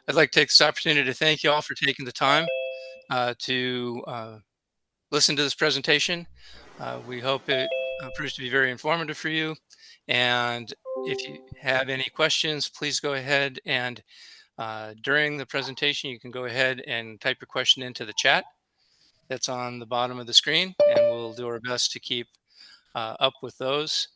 I'd like to take this opportunity to thank you all for taking the time to listen to this presentation. We hope it proves to be very informative for you. And if you have any questions, please go ahead and during the presentation, you can go ahead and type your question into the chat that's on the bottom of the screen, and we'll do our best to keep up with those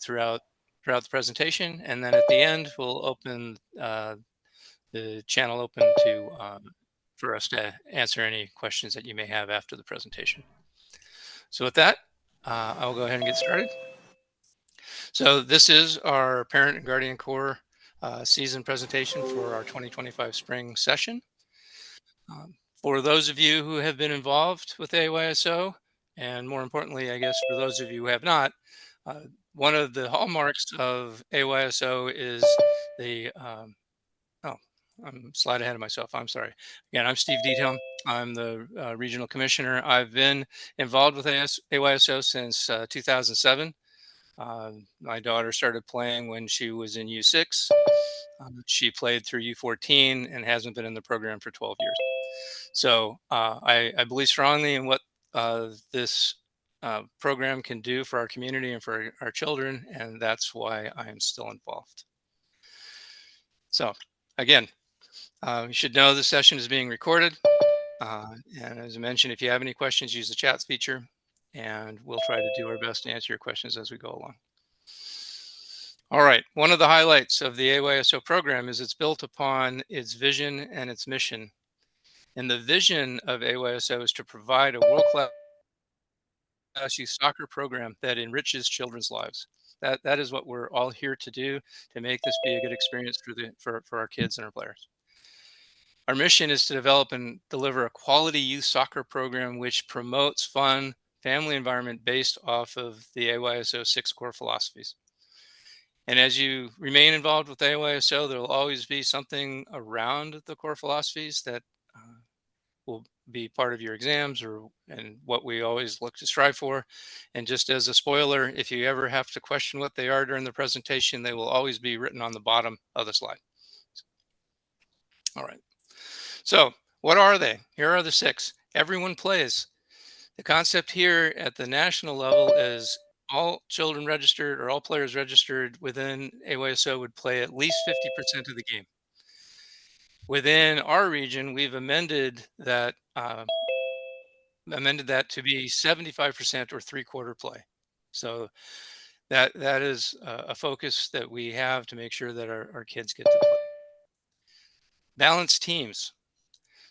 throughout the presentation. And then at the end, we'll open the channel open to for us to answer any questions that you may have after the presentation. So with that, I'll go ahead and get started. So this is our Parent and Guardian Corps season presentation for our 2025 spring session. For those of you who have been involved with AYSO, and more importantly, I guess for those of you who have not, uh, one of the hallmarks of AYSO is the oh, I'm a slide ahead of myself. I'm sorry. Again, I'm Steve Detail. I'm the regional commissioner. I've been involved with AYSO since 2007. My daughter started playing when she was in U6. She played through U14 and hasn't been in the program for 12 years. So I believe strongly in what this program can do for our community and for our children, and that's why I am still involved. So again, you should know this session is being recorded. And as I mentioned, if you have any questions, use the chat feature, and we'll try to do our best to answer your questions as we go along. All right, one of the highlights of the AYSO program is it's built upon its vision and its mission. And the vision of AYSO is to provide a world-class youth soccer program that enriches children's lives. That is what we're all here to do, to make this be a good experience for our kids and our players. Our mission is to develop and deliver a quality youth soccer program which promotes fun, family environment based off of the AYSO 6 core philosophies. And as you remain involved with AYSO, there will always be something around the core philosophies that will be part of your exams and what we always look to strive for. And just as a spoiler, if you ever have to question what they are during the presentation, they will always be written on the bottom of the slide. All right. So what are they? Here are the 6. Everyone plays. The concept here at the national level is all children registered or all players registered within AYSO would play at least 50% of the game. Within our region, we've amended that to be 75% or 3/4 play. So that is a focus that we have to make sure that our kids get to play. Balanced teams.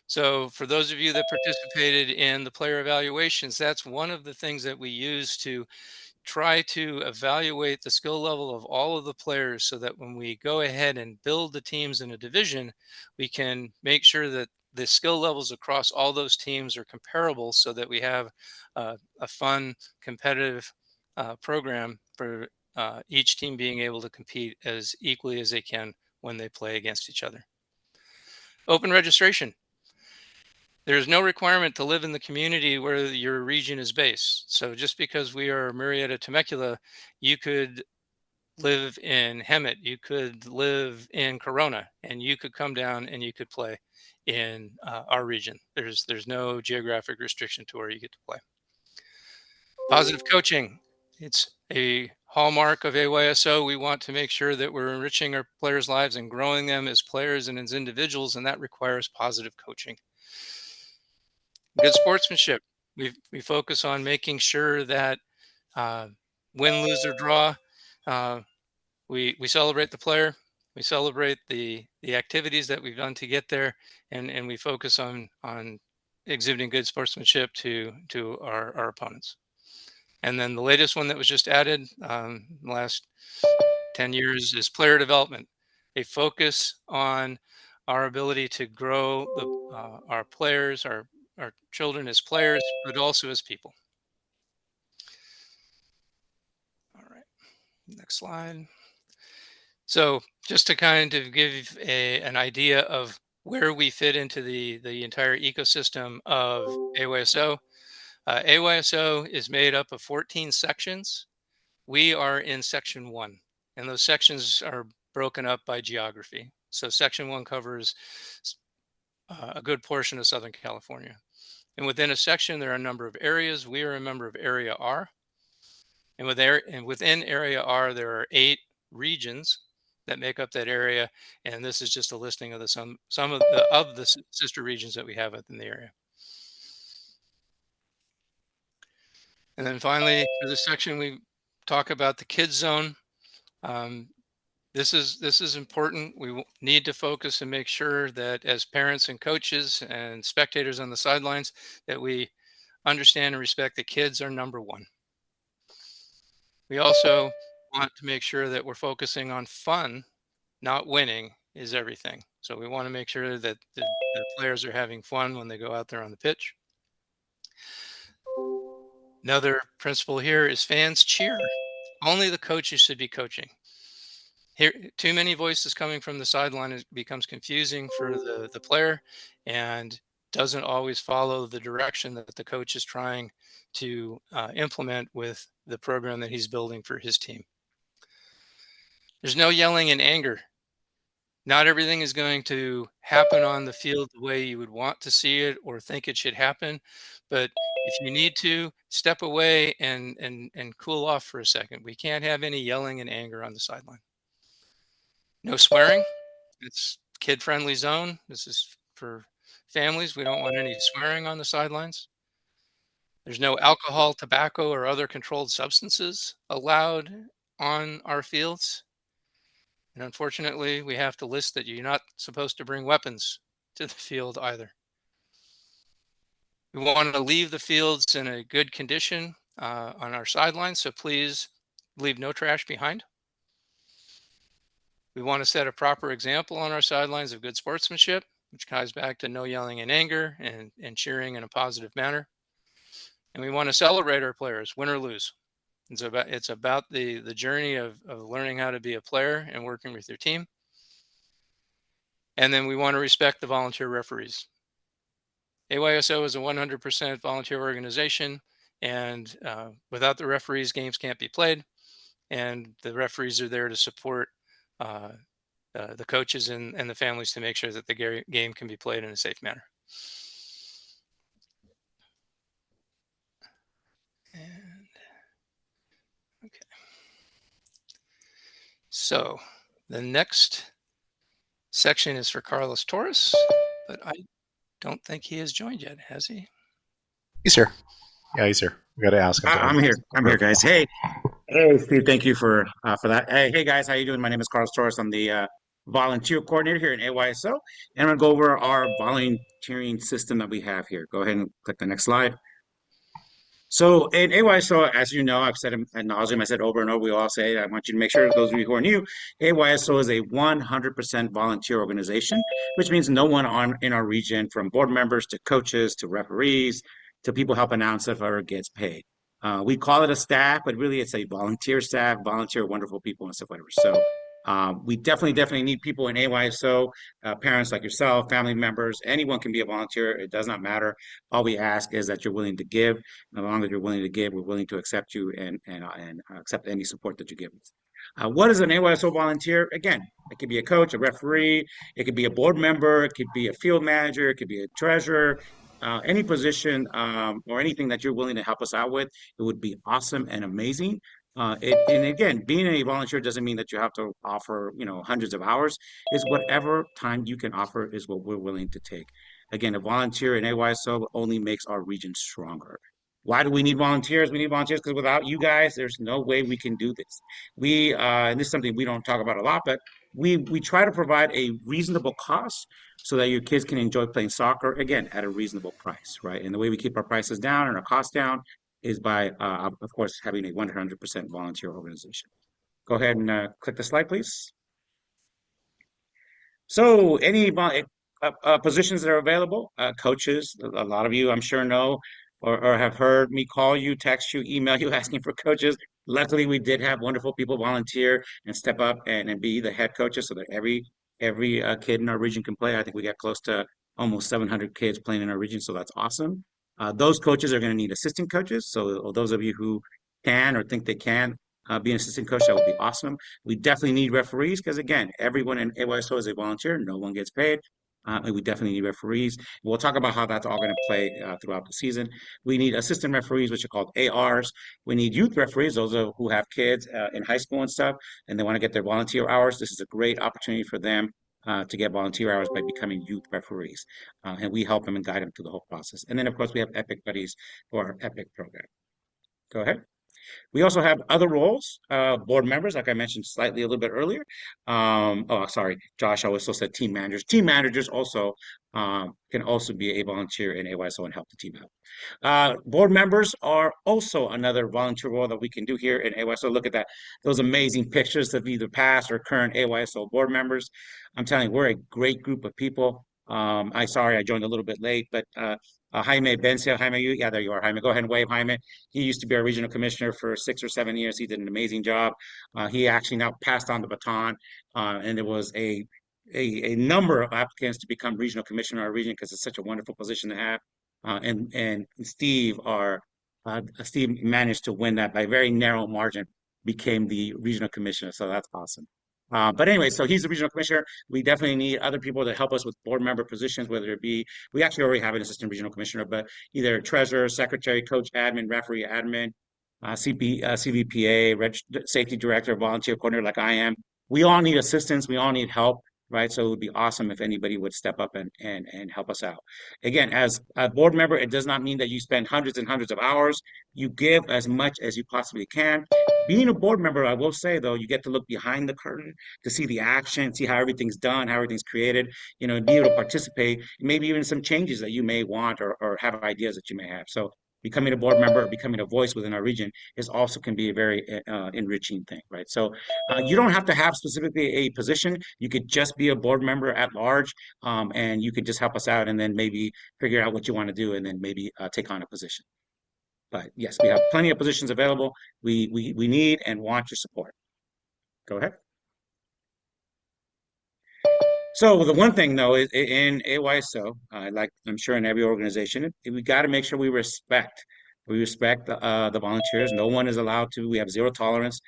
So for those of you that participated in the player evaluations, that's one of the things that we use to try to evaluate the skill level of all of the players so that when we go ahead and build the teams in a division, we can make sure that the skill levels across all those teams are comparable so that we have a fun, competitive program for each team being able to compete as equally as they can when they play against each other. Open registration. There's no requirement to live in the community where your region is based. So just because we are Murrieta Temecula, you could live in Hemet, you could live in Corona, and you could come down and you could play in our region. There's no geographic restriction to where you get to play. Positive coaching. It's a hallmark of AYSO. We want to make sure that we're enriching our players' lives and growing them as players and as individuals, and that requires positive coaching. Good sportsmanship. We focus on making sure that win, lose, or draw, we celebrate the player, we celebrate the activities that we've done to get there, and we focus on exhibiting good sportsmanship to our opponents. And then the latest one that was just added in the last 10 years is player development, a focus on our ability to grow our players, our children as players, but also as people. All right, next slide. So just to kind of give an idea of where we fit into the entire ecosystem of AYSO. AYSO is made up of 14 sections. We are in section 1, and those sections are broken up by geography. So Section 1 covers a good portion of Southern California. And within a section, there are a number of areas. We are a member of Area R. And within Area R, there are 8 regions that make up that area. And this is just a listing of some of the sister regions that we have within the area. And then finally, for this section, we talk about the kids zone. This is important. We need to focus and make sure that as parents and coaches and spectators on the sidelines, that we understand and respect that kids are number one. We also want to make sure that we're focusing on fun, not winning is everything. So we want to make sure that the players are having fun when they go out there on the pitch. Another principle here is fans cheer. Only the coaches should be coaching. Here, too many voices coming from the sideline, it becomes confusing for the player and doesn't always follow the direction that the coach is trying to implement with the program that he's building for his team. There's no yelling and anger. Not everything is going to happen on the field the way you would want to see it or think it should happen. But if you need to, step away and cool off for a second. We can't have any yelling and anger on the sideline. No swearing. It's kid-friendly zone. This is for families. We don't want any swearing on the sidelines. There's no alcohol, tobacco, or other controlled substances allowed on our fields. And unfortunately, we have to list that you're not supposed to bring weapons to the field either. We want to leave the fields in a good condition on our sidelines, so please leave no trash behind. We want to set a proper example on our sidelines of good sportsmanship, which ties back to no yelling and anger and cheering in a positive manner. And we want to celebrate our players, win or lose. It's about the journey of learning how to be a player and working with your team. And then we want to respect the volunteer referees. AYSO is a 100% volunteer organization, and without the referees, games can't be played. And the referees are there to support the coaches and the families to make sure that the game can be played in a safe manner. And okay. So the next section is for Carlos Torres, but I don't think he has joined yet, has he? He's here. Yeah, he's here. We got to ask him. I'm here. I'm here, guys. Hey, Steve. Thank you for that. Hey, guys. How you doing? My name is Carlos Torres. I'm the volunteer coordinator here in AYSO, and I'm gonna go over our volunteering system that we have here. Go ahead and click the next slide. So in AYSO, as you know, I've said ad nauseum, I said over and over, we all say, I want you to make sure, those of you who are new, AYSO is a 100% volunteer organization, which means no one in our region, from board members to coaches to referees to people helping out and stuff, ever gets paid. We call it a staff, but really it's a volunteer staff, volunteer wonderful people and stuff, whatever. So we definitely need people in AYSO, parents like yourself, family members, anyone can be a volunteer. It does not matter. All we ask is that you're willing to give. And as long as you're willing to give, we're willing to accept you and accept any support that you give us. What is an AYSO volunteer? Again, it could be a coach, a referee, it could be a board member, it could be a field manager, it could be a treasurer, any position or anything that you're willing to help us out with. It would be awesome and amazing. And again, being a volunteer doesn't mean that you have to offer, hundreds of hours. It's whatever time you can offer is what we're willing to take. Again, a volunteer in AYSO only makes our region stronger. Why do we need volunteers? We need volunteers because without you guys, there's no way we can do this. And this is something we don't talk about a lot, but we try to provide a reasonable cost so that your kids can enjoy playing soccer, again, at a reasonable price, right? And the way we keep our prices down and our costs down is by, of course, having a 100% volunteer organization. Go ahead and click the slide, please. So any positions that are available, coaches, a lot of you I'm sure know or have heard me call you, text you, email you asking for coaches. Luckily, we did have wonderful people volunteer and step up and be the head coaches so that every kid in our region can play. I think we got close to almost 700 kids playing in our region, so that's awesome. Those coaches are going to need assistant coaches. So those of you who can or think they can, be an assistant coach, that would be awesome. We definitely need referees because, again, everyone in AYSO is a volunteer. No one gets paid. And we definitely need referees. We'll talk about how that's all going to play throughout the season. We need assistant referees, which are called ARs. We need youth referees, those are who have kids in high school and stuff, and they want to get their volunteer hours. This is a great opportunity for them to get volunteer hours by becoming youth referees. And we help them and guide them through the whole process. And then, of course, we have Epic Buddies for our Epic program. Go ahead. We also have other roles, board members, like I mentioned slightly a little bit earlier. Oh, sorry, Josh, I also said team managers. Team managers also can also be a volunteer in AYSO and help the team out. Board members are also another volunteer role that we can do here in AYSO. Look at that, those amazing pictures of either past or current AYSO board members. I'm telling you, we're a great group of people. Sorry I joined a little bit late, but Jaime Bencia, Jaime, yeah, there you are, Jaime. Go ahead and wave, Jaime. He used to be our regional commissioner for 6 or 7 years. He did an amazing job. He actually now passed on the baton, and there was a number of applicants to become regional commissioner of our region because it's such a wonderful position to have. And Steve managed to win that by a very narrow margin, became the regional commissioner. So that's awesome. But anyway, so he's the regional commissioner. We definitely need other people to help us with board member positions, whether it be, we actually already have an assistant regional commissioner, but either treasurer, secretary, coach, admin, referee, admin, CVPA, safety director, volunteer coordinator, like I am. We all need assistance. We all need help, right? So it would be awesome if anybody would step up and help us out. Again, as a board member, it does not mean that you spend hundreds and hundreds of hours. You give as much as you possibly can. Being a board member, I will say though, you get to look behind the curtain to see the action, see how everything's done, how everything's created, and be able to participate, maybe even some changes that you may want or have ideas that you may have. So becoming a board member or becoming a voice within our region is also can be a very enriching thing, right? So you don't have to have specifically a position. You could just be a board member at large, and you could just help us out and then maybe figure out what you want to do and then maybe take on a position. But yes, we have plenty of positions available. We need and want your support. Go ahead. So the one thing though is in AYSO, like I'm sure in every organization, we got to make sure we respect the volunteers. No one is allowed to. We have zero tolerance.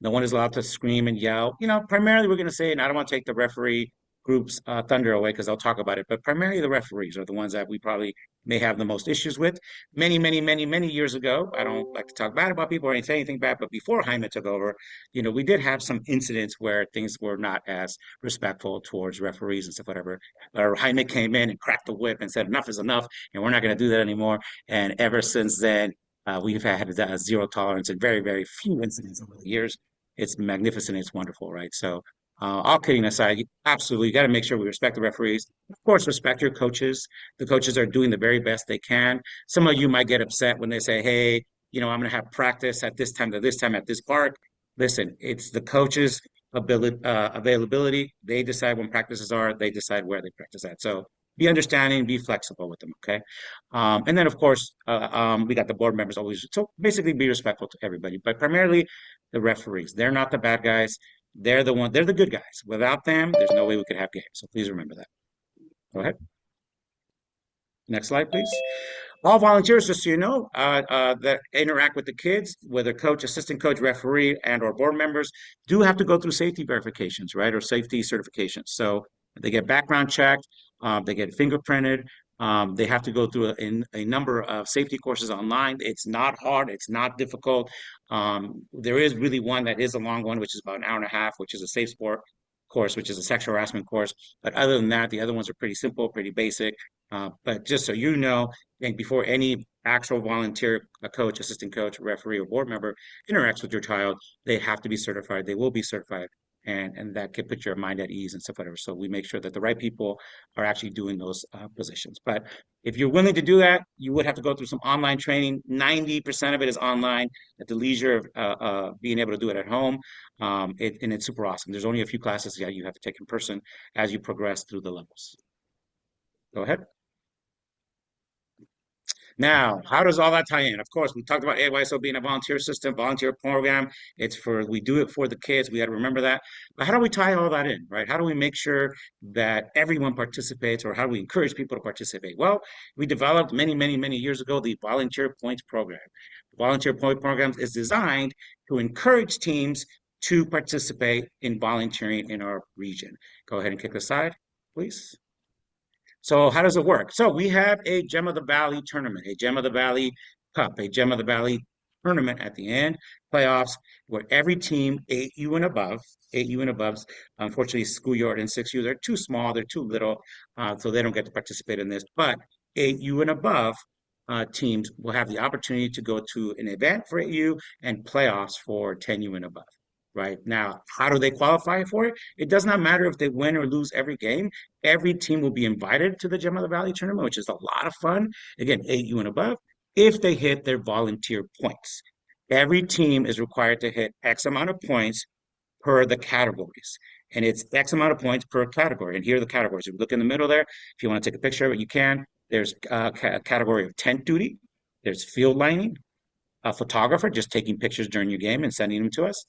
No one is allowed to scream and yell. Primarily we're going to say, and I don't want to take the referee group's thunder away because I'll talk about it, but primarily the referees are the ones that we probably may have the most issues with. Many, many, many, many years ago, I don't like to talk bad about people or say anything bad, but before Jaime took over, we did have some incidents where things were not as respectful towards referees and stuff, whatever. Or Jaime came in and cracked the whip and said, enough is enough, and we're not going to do that anymore. And ever since then, we've had zero tolerance and very, very few incidents over the years. It's magnificent. It's wonderful, right? So, all kidding aside, absolutely, you got to make sure we respect the referees. Of course, respect your coaches. The coaches are doing the very best they can. Some of you might get upset when they say, hey, I'm going to have practice at this time to this time at this park. Listen, it's the coaches' availability. They decide when practices are. They decide where they practice at. So be understanding, be flexible with them. Okay, and then of course we got the board members always. So basically, be respectful to everybody, but primarily the referees. They're not the bad guys. They're the one. They're the good guys. Without them, there's no way we could have games. So please remember that. Go ahead. Next slide, please. All volunteers, just so you know, that interact with the kids, whether coach, assistant coach, referee, and or board members, do have to go through safety verifications, right, or safety certifications. So they get background checked, they get fingerprinted, they have to go through a number of safety courses online. It's not hard, it's not difficult. There is really one that is a long one, which is about an hour and a half, which is a safe sport course, which is a sexual harassment course. But other than that, the other ones are pretty simple, pretty basic. But just so you know, I think before any actual volunteer, a coach, assistant coach, referee, or board member interacts with your child, they have to be certified. They will be certified. And that can put your mind at ease and stuff, whatever. So we make sure that the right people are actually doing those positions. But if you're willing to do that, you would have to go through some online training. 90% of it is online at the leisure of being able to do it at home. And it's super awesome. There's only a few classes that you have to take in person as you progress through the levels. Go ahead. Now, how does all that tie in? Of course, we talked about AYSO being a volunteer system, volunteer program. We do it for the kids. We got to remember that. But how do we tie all that in, right? How do we make sure that everyone participates, or how do we encourage people to participate? Well, we developed many years ago the Volunteer Points Program. The Volunteer Point Program is designed to encourage teams to participate in volunteering in our region. Go ahead and kick the slide, please. So how does it work? So we have a Gem of the Valley tournament, a Gem of the Valley Cup, a Gem of the Valley tournament at the end, playoffs, where every team, 8U and above, 8U and above, unfortunately, schoolyard and 6U, they're too small, they're too little, so they don't get to participate in this. But 8U and above teams will have the opportunity to go to an event for 8U and playoffs for 10U and above. Right now, how do they qualify for it? It does not matter if they win or lose every game. Every team will be invited to the Gem of the Valley tournament, which is a lot of fun. Again, 8U and above, if they hit their volunteer points. Every team is required to hit X amount of points per the categories. And it's X amount of points per category. And here are the categories. If you look in the middle there, if you want to take a picture of it, you can. There's a category of tent duty. There's field lining, a photographer just taking pictures during your game and sending them to us.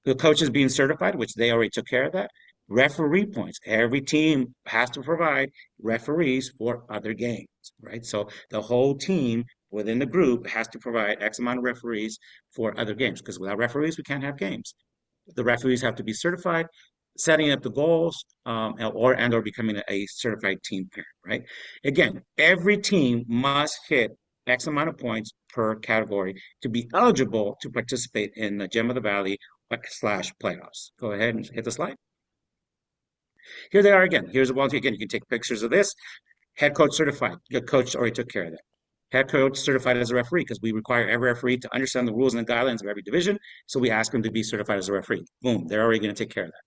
The coaches being certified, which they already took care of that. Referee points. Every team has to provide referees for other games, right? So the whole team within the group has to provide X amount of referees for other games, because without referees, we can't have games. The referees have to be certified, setting up the goals, or becoming a certified team parent, right? Again, every team must hit X amount of points per category to be eligible to participate in the Gem of the Valley / playoffs. Go ahead and hit the slide. Here they are again. Here's a volunteer. Again, you can take pictures of this. Head coach certified. Your coach already took care of that. Head coach certified as a referee, because we require every referee to understand the rules and the guidelines of every division. So we ask them to be certified as a referee. Boom, they're already going to take care of that.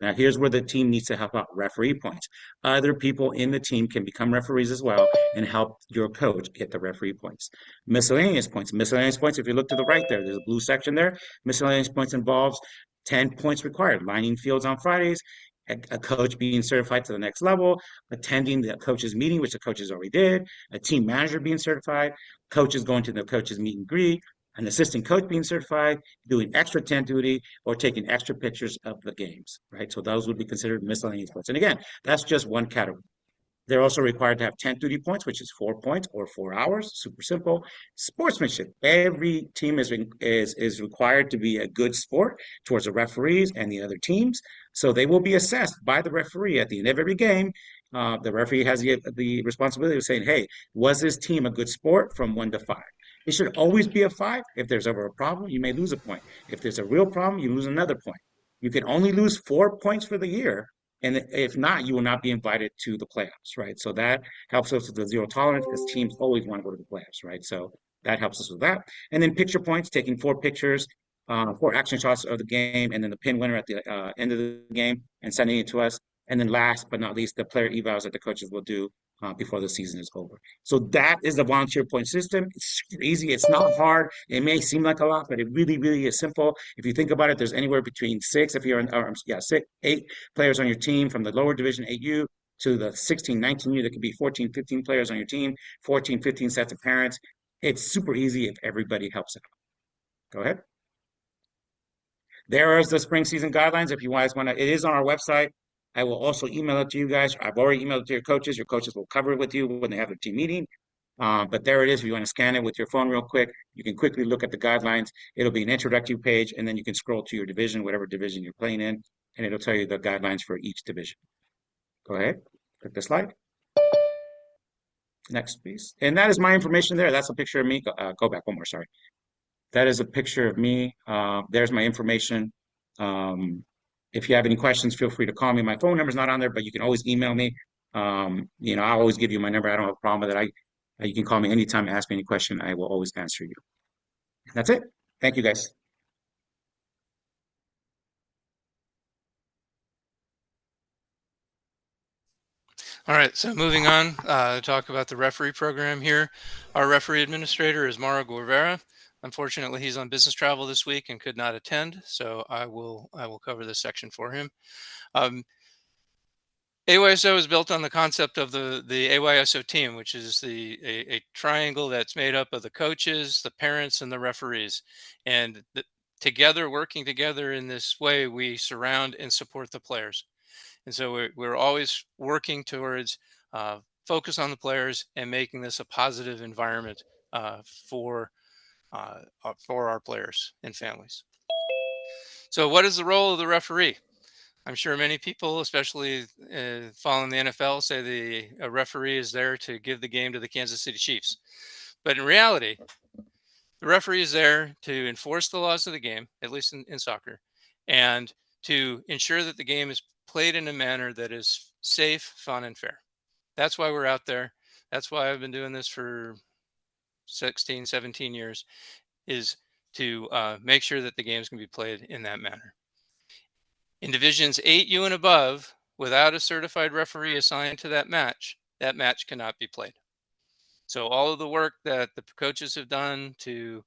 Now, here's where the team needs to help out. Referee points. Other people in the team can become referees as well and help your coach get the referee points. Miscellaneous points. Miscellaneous points, if you look to the right there, there's a blue section there. Miscellaneous points involves 10 points required. Lining fields on Fridays, a coach being certified to the next level, attending the coaches meeting, which the coaches already did, a team manager being certified, coaches going to the coaches meet and greet, an assistant coach being certified, doing extra tent duty, or taking extra pictures of the games, right? So those would be considered miscellaneous points. And again, that's just one category. They're also required to have tent duty points, which is 4 points or 4 hours. Super simple. Sportsmanship. Every team is required to be a good sport towards the referees and the other teams. So they will be assessed by the referee at the end of every game. The referee has the responsibility of saying, hey, was this team a good sport from 1 to 5? It should always be a 5. If there's ever a problem, you may lose a point. If there's a real problem, you lose another point. You can only lose 4 points for the year, and if not, you will not be invited to the playoffs, right? So that helps us with the zero tolerance, because teams always want to go to the playoffs, right? So that helps us with that. And then picture points, taking 4 pictures, 4 action shots of the game, and then the pin winner at the end of the game and sending it to us. And then last but not least, the player evals that the coaches will do before the season is over. So that is the volunteer point system. It's super easy. It's not hard. It may seem like a lot, but it really is simple. If you think about it, there's anywhere between 6, if you're in, yeah, 6, 8 players on your team from the lower division 8U to the 16, 19U. There could be 14, 15 players on your team, 14, 15 sets of parents. It's super easy if everybody helps out. Go ahead. There is the spring season guidelines. If you guys want to, it is on our website. I will also email it to you guys. I've already emailed it to your coaches. Your coaches will cover it with you when they have their team meeting. But there it is. If you want to scan it with your phone real quick, you can quickly look at the guidelines. It'll be an introductory page, and then you can scroll to your division, whatever division you're playing in, and it'll tell you the guidelines for each division. Go ahead, click the slide. Next, please. And that is my information there. That's a picture of me. Go back one more, sorry. That is a picture of me. There's my information. If you have any questions, feel free to call me. My phone number's not on there, but you can always email me. I'll always give you my number. I don't have a problem with it. You can call me anytime, ask me any question. I will always answer you. That's it. Thank you, guys. All right, so moving on, talk about the referee program here. Our referee administrator is Mara Guevara. Unfortunately, he's on business travel this week and could not attend, so I will cover this section for him. AYSO is built on the concept of the AYSO team, which is a triangle that's made up of the coaches, the parents, and the referees. And together, working together in this way, we surround and support the players. And so we're always working towards focus on the players and making this a positive environment uh, for for our players and families. So, what is the role of the referee? I'm sure many people, especially following the NFL, say the a referee is there to give the game to the Kansas City Chiefs. But in reality, the referee is there to enforce the laws of the game, at least in soccer, and to ensure that the game is played in a manner that is safe, fun, and fair. That's why we're out there. That's why I've been doing this for 16, 17 years, is to make sure that the games can be played in that manner. In divisions 8U and above, without a certified referee assigned to that match cannot be played. So all of the work that the coaches have done to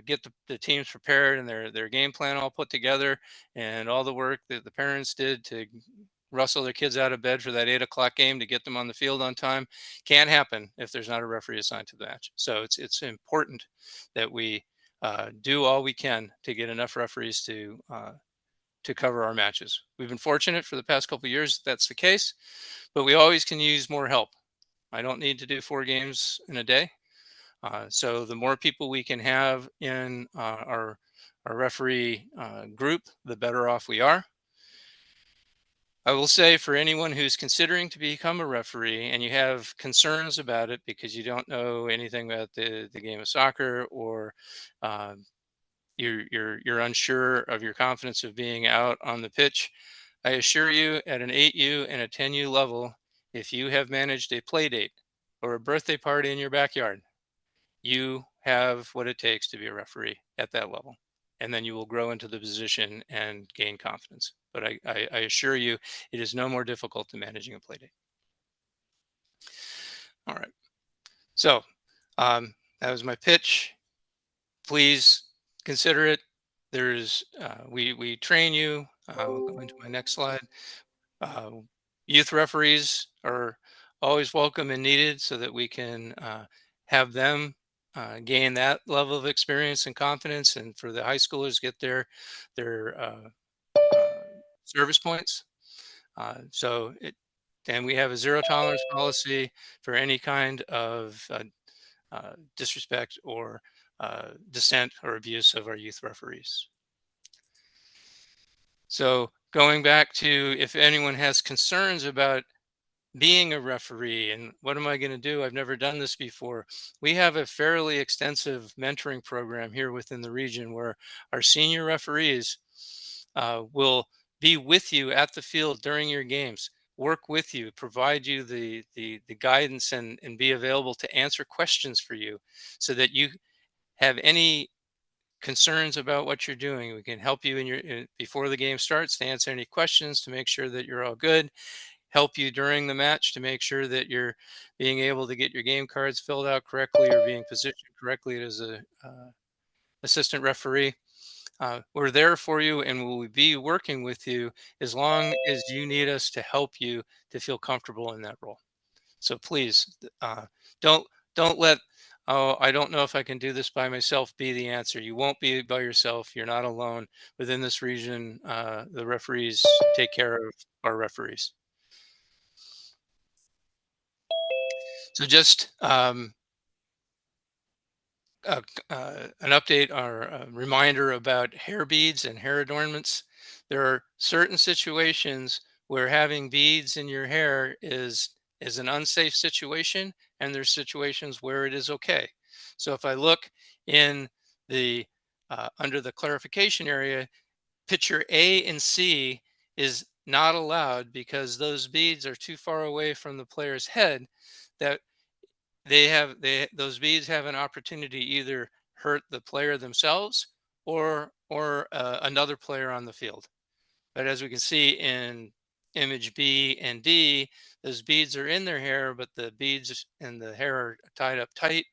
get the teams prepared and their game plan all put together, and all the work that the parents did to rustle their kids out of bed for that 8 o'clock game to get them on the field on time, can't happen if there's not a referee assigned to the match. So it's important that we do all we can to get enough referees to cover our matches. We've been fortunate for the past couple of years that's the case, but we always can use more help. I don't need to do 4 games in a day. So the more people we can have in our referee group, the better off we are. I will say, for anyone who's considering to become a referee and you have concerns about it because you don't know anything about the game of soccer, or uh, you're unsure of your confidence of being out on the pitch, I assure you, at an 8U and a 10U level, if you have managed a play date or a birthday party in your backyard, you have what it takes to be a referee at that level. And then you will grow into the position and gain confidence. But I assure you, it is no more difficult than managing a play date. All right. So that was my pitch. Please consider it. There's we train you. I'll go into my next slide. Uh, Youth referees are always welcome and needed so that we can have them gain that level of experience and confidence, and for the high schoolers get their uh, service points. And we have a zero tolerance policy for any kind of disrespect or dissent or abuse of our youth referees. So going back to, if anyone has concerns about being a referee and what am I going to do? I've never done this before. We have a fairly extensive mentoring program here within the region where our senior referees will be with you at the field during your games, work with you, provide you the guidance, and be available to answer questions for you so that you have any concerns about what you're doing. We can help you before the game starts to answer any questions to make sure that you're all good, help you during the match to make sure that you're being able to get your game cards filled out correctly or being positioned correctly as a assistant referee. We're there for you and we'll be working with you as long as you need us to help you to feel comfortable in that role. So please don't don't let, oh, I don't know if I can do this by myself, be the answer. You won't be by yourself. You're not alone. Within this region, the referees take care of our referees. So just an update or a reminder about hair beads and hair adornments. There are certain situations where having beads in your hair is an unsafe situation, and there's situations where it is okay. So if I look in the under the clarification area, picture A and C is not allowed because those beads are too far away from the player's head, that those beads have an opportunity to either hurt the player themselves or another player on the field. But as we can see in image B and D, those beads are in their hair, but the beads and the hair are tied up tight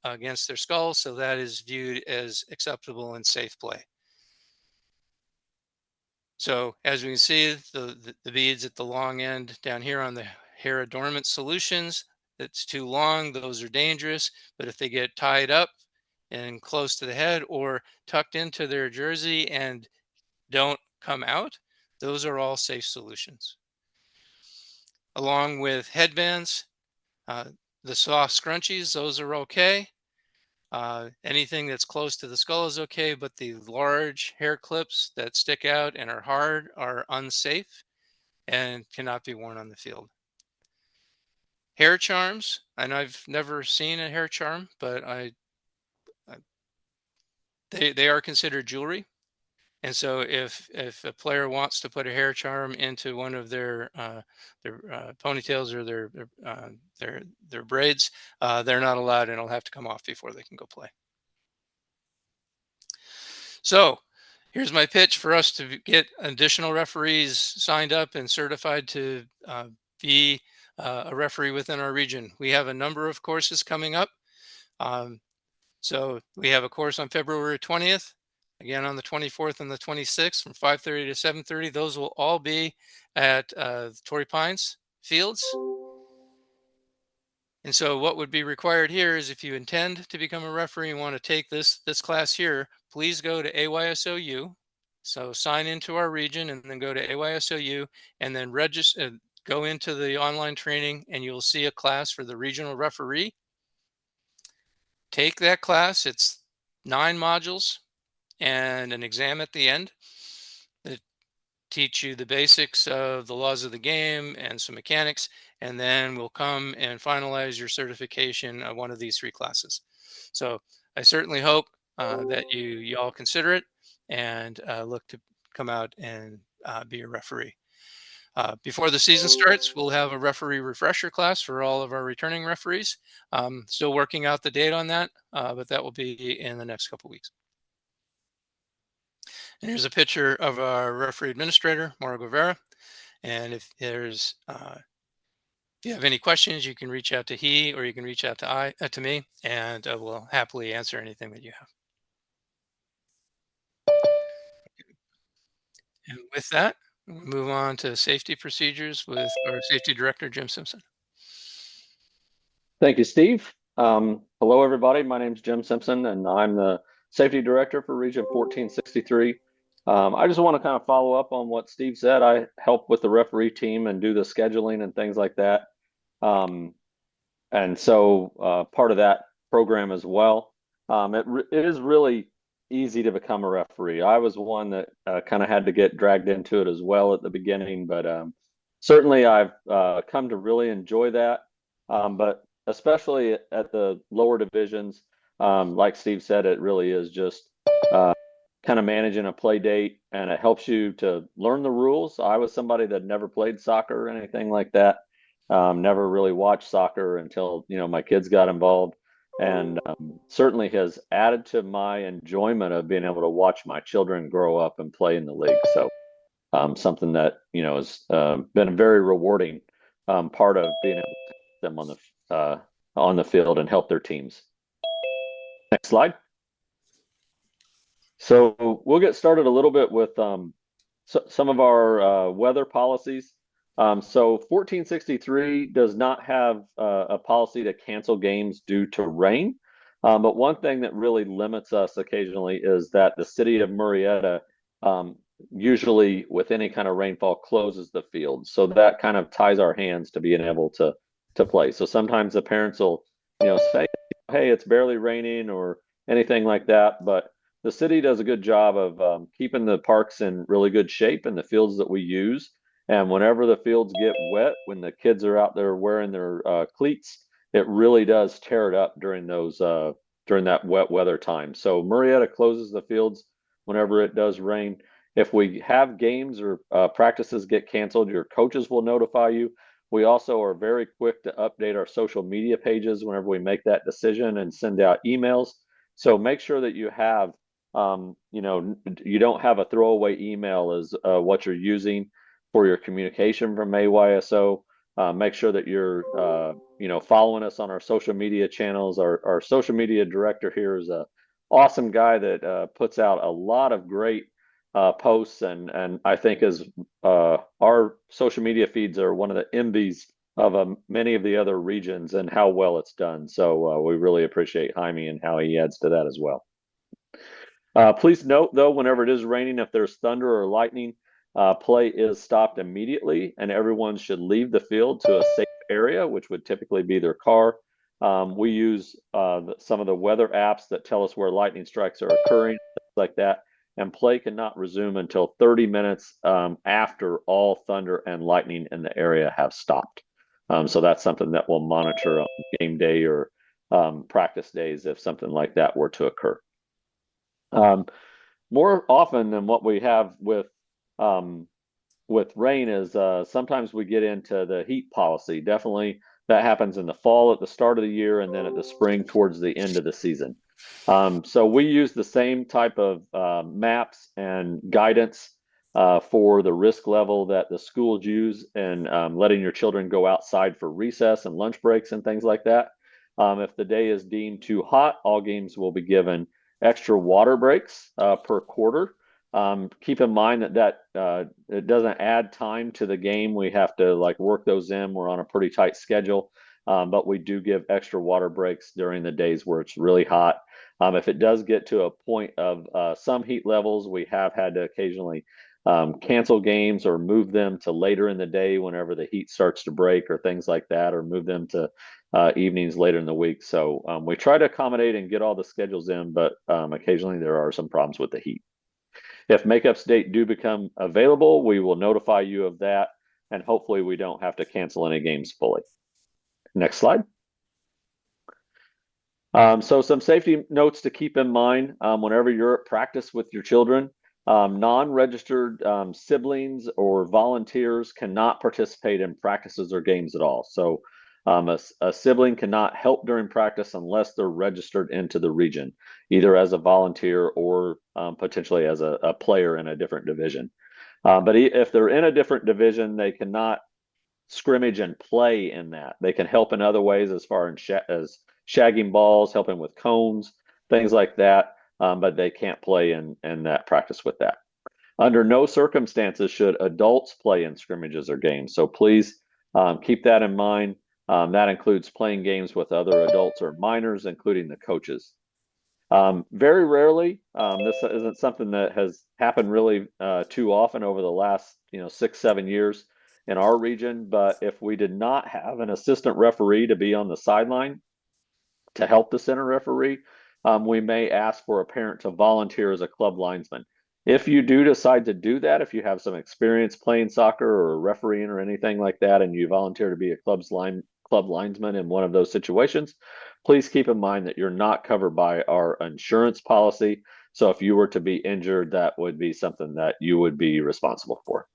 against their skull, so that is viewed as acceptable and safe play. So as we can see, the beads at the long end down here on the hair adornment solutions, that's too long, those are dangerous. But if they get tied up and close to the head or tucked into their jersey and don't come out, those are all safe solutions. Along with headbands, uh, the soft scrunchies, those are okay. Anything that's close to the skull is okay, but the large hair clips that stick out and are hard are unsafe and cannot be worn on the field. Hair charms, and I've never seen a hair charm, but I they are considered jewelry. And so if a player wants to put a hair charm into one of their ponytails or their braids, they're not allowed, and it'll have to come off before they can go play. So here's my pitch for us to get additional referees signed up and certified to be a referee within our region. We have a number of courses coming up. Um, so we have a course on February 20th, again on the 24th and the 26th from 5:30 to 7:30. Those will all be at Torrey Pines Fields. And so what would be required here is if you intend to become a referee and want to take this class here, please go to AYSOU. So sign into our region and then go to AYSOU and then register, go into the online training, and you'll see a class for the regional referee. Take that class. It's 9 modules and an exam at the end that teach you the basics of the laws of the game and some mechanics, and then we'll come and finalize your certification of one of these 3 classes. So I certainly hope that you all consider it and look to come out and be a referee. Before the season starts, we'll have a referee refresher class for all of our returning referees. Still working out the date on that, but that will be in the next couple weeks. And here's a picture of our referee administrator, Mauro Guevara. And if you have any questions, you can reach out to he, or you can reach out to me, and we'll happily answer anything that you have. And with that, we'll move on to safety procedures with our safety director, Jim Simpson. Thank you, Steve. Hello, everybody. My name is Jim Simpson, and I'm the safety director for Region 1463. I just want to kind of follow up on what Steve said. I help with the referee team and do the scheduling and things like that. And so part of that program as well. It is really easy to become a referee. I was one that kind of had to get dragged into it as well at the beginning, but certainly I've come to really enjoy that. But especially at the lower divisions, like Steve said, it really is just kind of managing a play date, and it helps you to learn the rules. I was somebody that never played soccer or anything like that. Never really watched soccer until my kids got involved, and certainly has added to my enjoyment of being able to watch my children grow up and play in the league. So something that has been a very rewarding part of being able to put them on the field and help their teams. Next slide. So we'll get started a little bit with some of our weather policies. So 1463 does not have a policy to cancel games due to rain. But one thing that really limits us occasionally is that the city of Murrieta usually with any kind of rainfall closes the field. So that kind of ties our hands to being able to play. So sometimes the parents will say, hey, it's barely raining or anything like that. But the city does a good job of keeping the parks in really good shape and the fields that we use. And whenever the fields get wet, when the kids are out there wearing their cleats, it really does tear it up during that wet weather time. So Murrieta closes the fields whenever it does rain. If we have games or practices get canceled, your coaches will notify you. We also are very quick to update our social media pages whenever we make that decision and send out emails. So make sure that you have you don't have a throwaway email as what you're using for your communication from AYSO. Make sure that you're following us on our social media channels. Our social media director here is a awesome guy that puts out a lot of great posts, and I think as our social media feeds are one of the envies of many of the other regions and how well it's done. So we really appreciate Jaime and how he adds to that as well. Please note, though, whenever it is raining, if there's thunder or lightning, play is stopped immediately, and everyone should leave the field to a safe area, which would typically be their car. We use some of the weather apps that tell us where lightning strikes are occurring, things like that, and play cannot resume until 30 minutes after all thunder and lightning in the area have stopped. So that's something that we'll monitor on game day or practice days if something like that were to occur. More often than what we have um, with rain is sometimes we get into the heat policy. Definitely that happens in the fall at the start of the year and then at the spring towards the end of the season. So we use the same type of maps and guidance for the risk level that the schools use and letting your children go outside for recess and lunch breaks and things like that. If the day is deemed too hot, all games will be given extra water breaks per quarter. Keep in mind that it doesn't add time to the game. We have to like work those in. We're on a pretty tight schedule, but we do give extra water breaks during the days where it's really hot. If it does get to a point of some heat levels, we have had to occasionally cancel games or move them to later in the day whenever the heat starts to break or things like that, or move them to evenings later in the week. So we try to accommodate and get all the schedules in, but occasionally there are some problems with the heat. If makeups date do become available, we will notify you of that, and hopefully we don't have to cancel any games fully. Next slide. So some safety notes to keep in mind whenever you're at practice with your children. Non-registered siblings or volunteers cannot participate in practices or games at all. So a sibling cannot help during practice unless they're registered into the region, either as a volunteer or potentially as a player in a different division. But if they're in a different division, they cannot scrimmage and play in that. They can help in other ways as far as shagging balls, helping with cones, things like that, but they can't play in that practice with that. Under no circumstances should adults play in scrimmages or games. So please keep that in mind. That includes playing games with other adults or minors, including the coaches. Very rarely, this isn't something that has happened really too often over the last 6-7 years in our region, but if we did not have an assistant referee to be on the sideline to help the center referee, we may ask for a parent to volunteer as a club linesman. If you do decide to do that, if you have some experience playing soccer or refereeing or anything like that, and you volunteer to be a club linesman in one of those situations, please keep in mind that you're not covered by our insurance policy. So if you were to be injured, that would be something that you would be responsible for.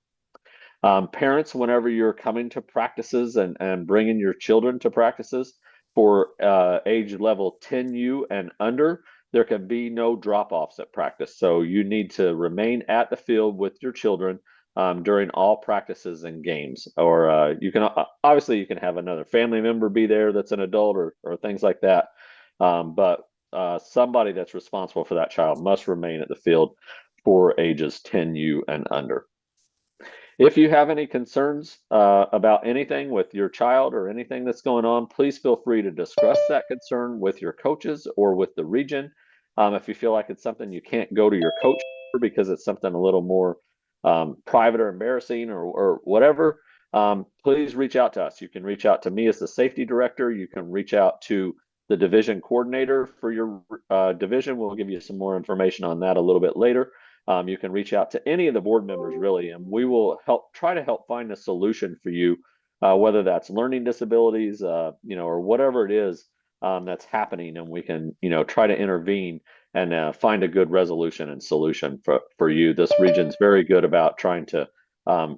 Parents, whenever you're coming to practices and bringing your children to practices for age level 10U and under, there can be no drop-offs at practice. So you need to remain at the field with your children during all practices and games. Or you can obviously you can have another family member be there that's an adult or things like that. But somebody that's responsible for that child must remain at the field for ages 10U and under. If you have any concerns about anything with your child or anything that's going on, please feel free to discuss that concern with your coaches or with the region. If you feel like it's something you can't go to your coach for because it's something a little more private or embarrassing or whatever, please reach out to us. You can reach out to me as the safety director. You can reach out to the division coordinator for your division. We'll give you some more information on that a little bit later. You can reach out to any of the board members, really, and we will try to help find a solution for you, whether that's learning disabilities, or whatever it is that's happening, and we can, try to intervene and find a good resolution and solution for you. This region's very good about trying to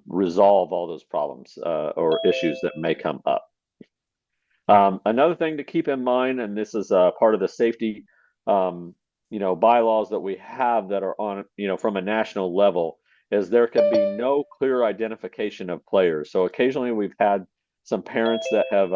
resolve all those problems or issues that may come up. Another thing to keep in mind, and this is part of the safety bylaws that we have that are on, from a national level, is there can be no clear identification of players. So occasionally we've had some parents that have,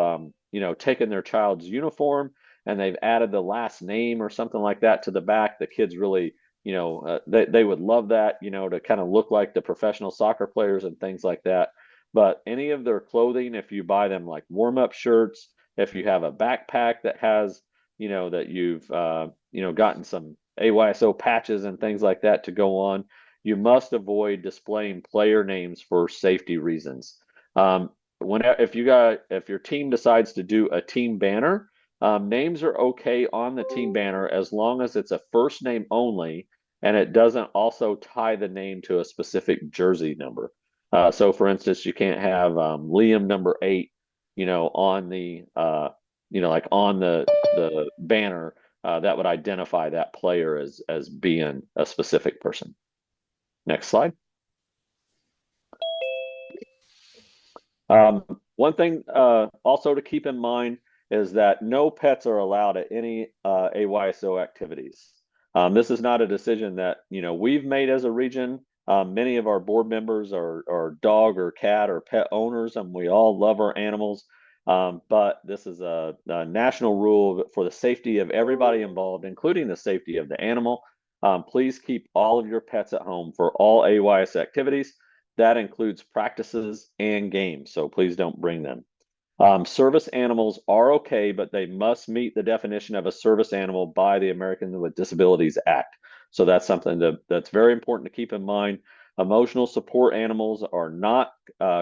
taken their child's uniform and they've added the last name or something like that to the back. The kids really they would love that, to kind of look like the professional soccer players and things like that. But any of their clothing, if you buy them like warm-up shirts, if you have a backpack that has, that you've, gotten some AYSO patches and things like that to go on, you must avoid displaying player names for safety reasons. If your team decides to do a team banner, names are okay on the team banner as long as it's a first name only and it doesn't also tie the name to a specific jersey number. So, for instance, you can't have Liam number 8, on like on the banner that would identify that player as being a specific person. Next slide. One thing also to keep in mind is that no pets are allowed at any AYSO activities. This is not a decision that we've made as a region. Many of our board members are dog or cat or pet owners, and we all love our animals. But this is a national rule for the safety of everybody involved, including the safety of the animal. Please keep all of your pets at home for all AYS activities. That includes practices and games, so please don't bring them. Service animals are okay, but they must meet the definition of a service animal by the Americans with Disabilities Act. So that's something that's very important to keep in mind. Emotional support animals are not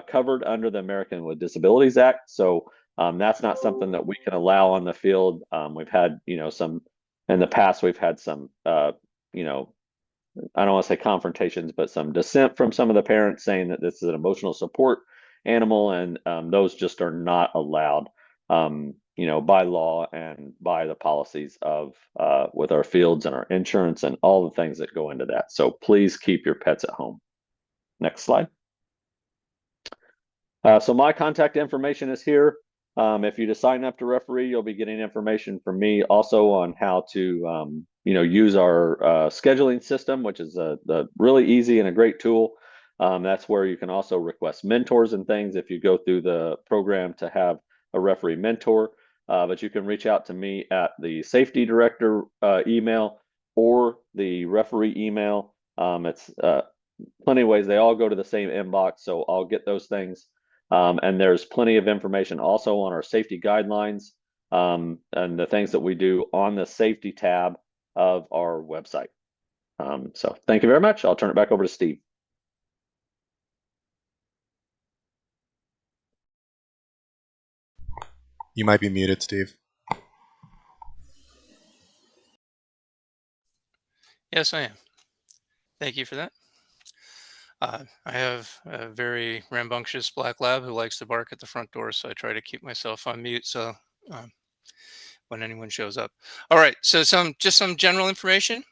covered under the American with Disabilities Act, so that's not something that we can allow on the field. We've had, some in the past. We've had some, I don't want to say confrontations, but some dissent from some of the parents saying that this is an emotional support animal, and those just are not allowed, by law and by the policies of with our fields and our insurance and all the things that go into that. So please keep your pets at home. Next slide. So my contact information is here. If you just sign up to referee, you'll be getting information from me also on how to, use our scheduling system, which is a really easy and a great tool. That's where you can also request mentors and things if you go through the program to have a referee mentor. But you can reach out to me at the safety director email or the referee email. It's plenty of ways. They all go to the same inbox, so I'll get those things. And there's plenty of information also on our safety guidelines and the things that we do on the safety tab of our website. So thank you very much. I'll turn it back over to Steve. You might be muted, Steve. Yes, I am. Thank you for that. I have a very rambunctious black lab who likes to bark at the front door, so I try to keep myself on mute so when anyone shows up. All right, so just some general information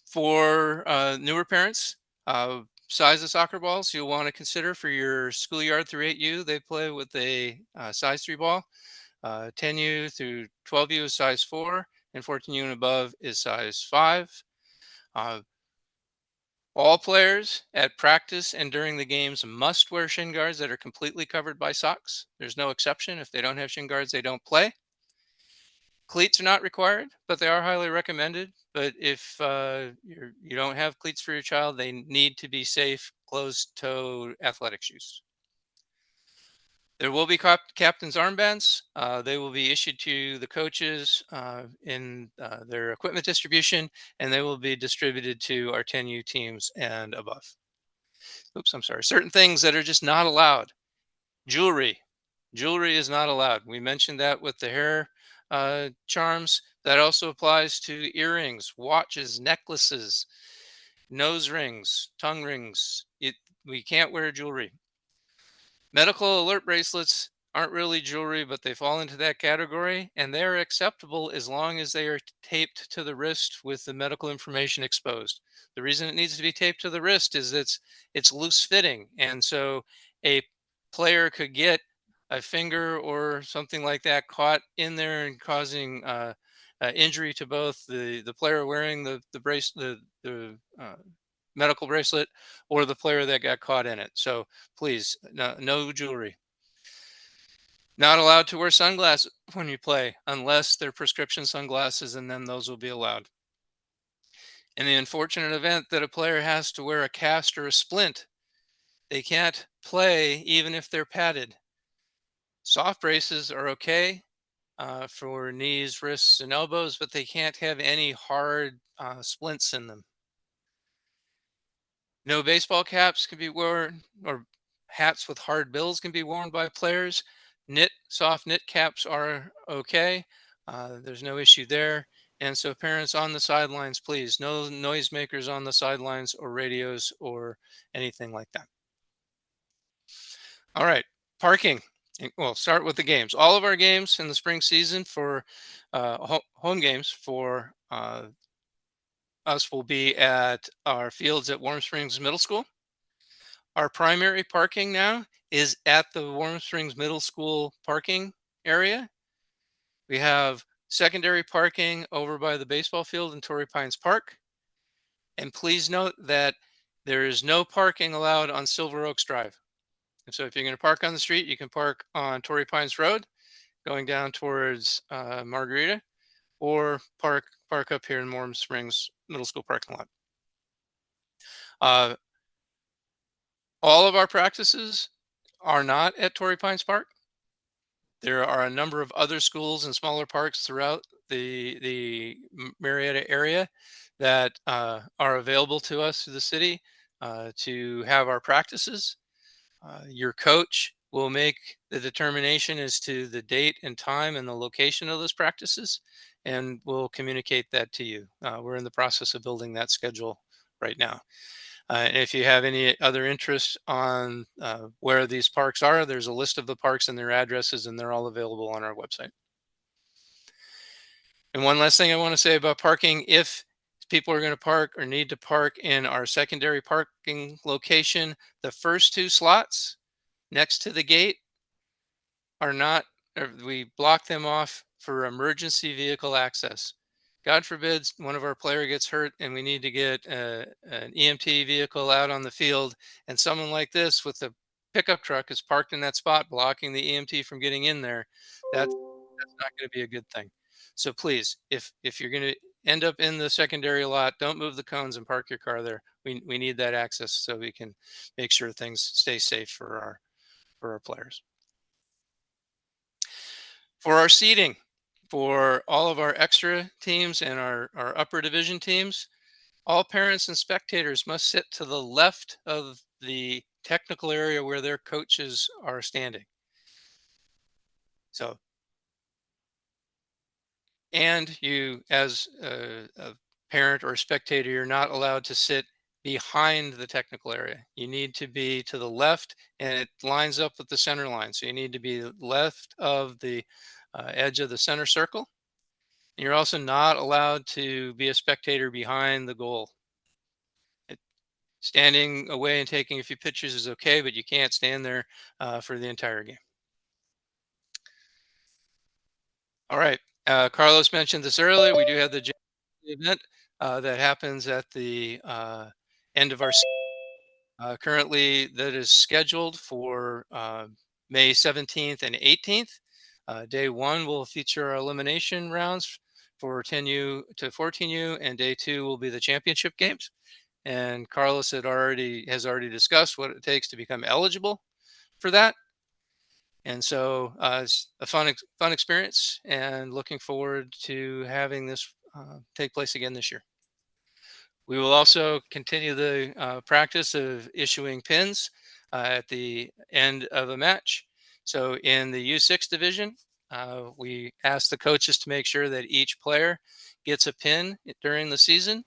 for newer parents. Size of soccer balls you'll want to consider for your schoolyard through 8U. They play with a size 3 ball. 10U through 12U is size 4, and 14U and above is size 5. All players at practice and during the games must wear shin guards that are completely covered by socks. There's no exception. If they don't have shin guards, they don't play. Cleats are not required, but they are highly recommended. But if you don't have cleats for your child, they need to be safe, closed-toe athletic shoes. There will be captain's armbands. They will be issued to the coaches in their equipment distribution, and they will be distributed to our 10U teams and above. Oops, I'm sorry. Certain things that are just not allowed. Jewelry. Jewelry is not allowed. We mentioned that with the hair charms. That also applies to earrings, watches, necklaces, nose rings, tongue rings. We can't wear jewelry. Medical alert bracelets aren't really jewelry, but they fall into that category, and they're acceptable as long as they are taped to the wrist with the medical information exposed. The reason it needs to be taped to the wrist is it's loose fitting, and so a player could get a finger or something like that caught in there and causing injury to both the player wearing the medical bracelet or the player that got caught in it. So please, no jewelry. Not allowed to wear sunglasses when you play unless they're prescription sunglasses, and then those will be allowed. In the unfortunate event that a player has to wear a cast or a splint, they can't play even if they're padded. Soft braces are okay for knees, wrists, and elbows, but they can't have any hard splints in them. No baseball caps can be worn, or hats with hard bills can be worn by players. Soft knit caps are okay. There's no issue there. And so parents on the sidelines, please, no noisemakers on the sidelines or radios or anything like that. All right, parking. Well, start with the games. All of our games in the spring season for home games for us will be at our fields at Warm Springs Middle School. Our primary parking now is at the Warm Springs Middle School parking area. We have secondary parking over by the baseball field in Torrey Pines Park. And please note that there is no parking allowed on Silver Oaks Drive. And so if you're going to park on the street, you can park on Torrey Pines Road going down towards Margarita, or park up here in Warm Springs Middle School parking lot. All of our practices are not at Torrey Pines Park. There are a number of other schools and smaller parks throughout the Marietta area that are available to us through the city to have our practices. Your coach will make the determination as to the date and time and the location of those practices, and we'll communicate that to you. We're in the process of building that schedule right now. If you have any other interest on where these parks are, there's a list of the parks and their addresses, and they're all available on our website. And one last thing I want to say about parking: if people are going to park or need to park in our secondary parking location, the first two slots next to the gate are not, we block them off for emergency vehicle access. God forbid one of our player gets hurt and we need to get an EMT vehicle out on the field, and someone like this with a pickup truck is parked in that spot blocking the EMT from getting in there. That's not going to be a good thing. So please, if you're going to end up in the secondary lot, don't move the cones and park your car there. We need that access so we can make sure things stay safe for our players. For our seating, for all of our extra teams and our upper division teams, all parents and spectators must sit to the left of the technical area where their coaches are standing. So, and you, as a parent or a spectator, you're not allowed to sit behind the technical area. You need to be to the left, and it lines up with the center line. So you need to be left of the edge of the center circle. You're also not allowed to be a spectator behind the goal. Standing away and taking a few pictures is okay, but you can't stand there for the entire game. All right. Carlos mentioned this earlier. We do have the event that happens at the end of our season. Currently, that is scheduled for May 17th and 18th. Day one will feature our elimination rounds for 10U to 14U, and day two will be the championship games. And Carlos has already discussed what it takes to become eligible for that. And so it's a fun experience, and looking forward to having this take place again this year. We will also continue the practice of issuing pins at the end of a match. So in the U6 division, we ask the coaches to make sure that each player gets a pin during the season.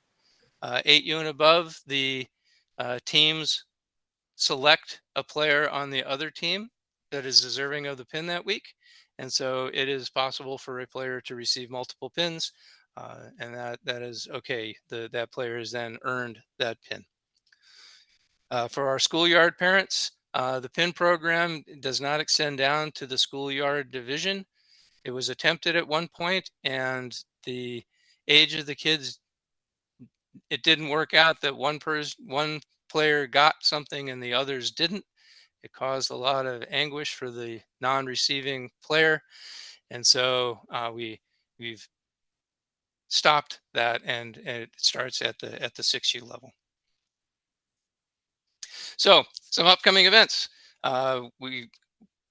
8U and above, the teams select a player on the other team that is deserving of the pin that week. And so it is possible for a player to receive multiple pins, and that is okay. That player has then earned that pin. For our schoolyard parents, the pin program does not extend down to the schoolyard division. It was attempted at one point, and the age of the kids, it didn't work out that one player got something and the others didn't. It caused a lot of anguish for the non-receiving player, and so we've stopped that, and it starts at the 6U level. So some upcoming events.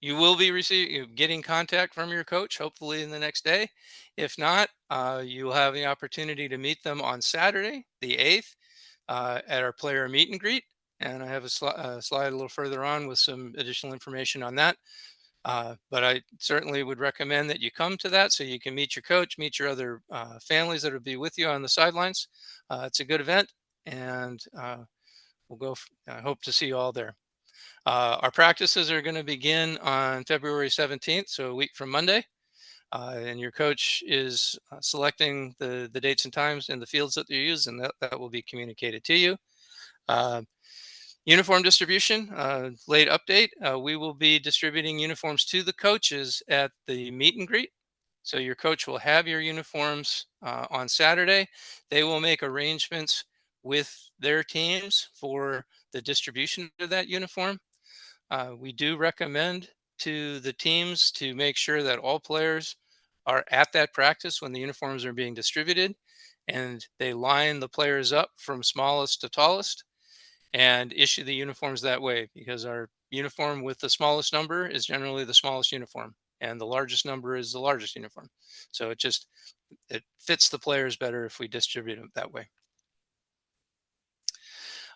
You will be getting contact from your coach, hopefully in the next day. If not, you'll have the opportunity to meet them on Saturday, the 8th, at our player meet and greet. And I have a slide a little further on with some additional information on that. But I certainly would recommend that you come to that so you can meet your coach, meet your other families that will be with you on the sidelines. It's a good event, and I hope to see you all there. Our practices are going to begin on February 17th, so a week from Monday. And your coach is selecting the dates and times and the fields that you use, and that will be communicated to you. Uniform distribution, late update. We will be distributing uniforms to the coaches at the meet and greet. So your coach will have your uniforms on Saturday. They will make arrangements with their teams for the distribution of that uniform. We do recommend to the teams to make sure that all players are at that practice when the uniforms are being distributed, and they line the players up from smallest to tallest and issue the uniforms that way, because our uniform with the smallest number is generally the smallest uniform, and the largest number is the largest uniform. So it fits the players better if we distribute them that way.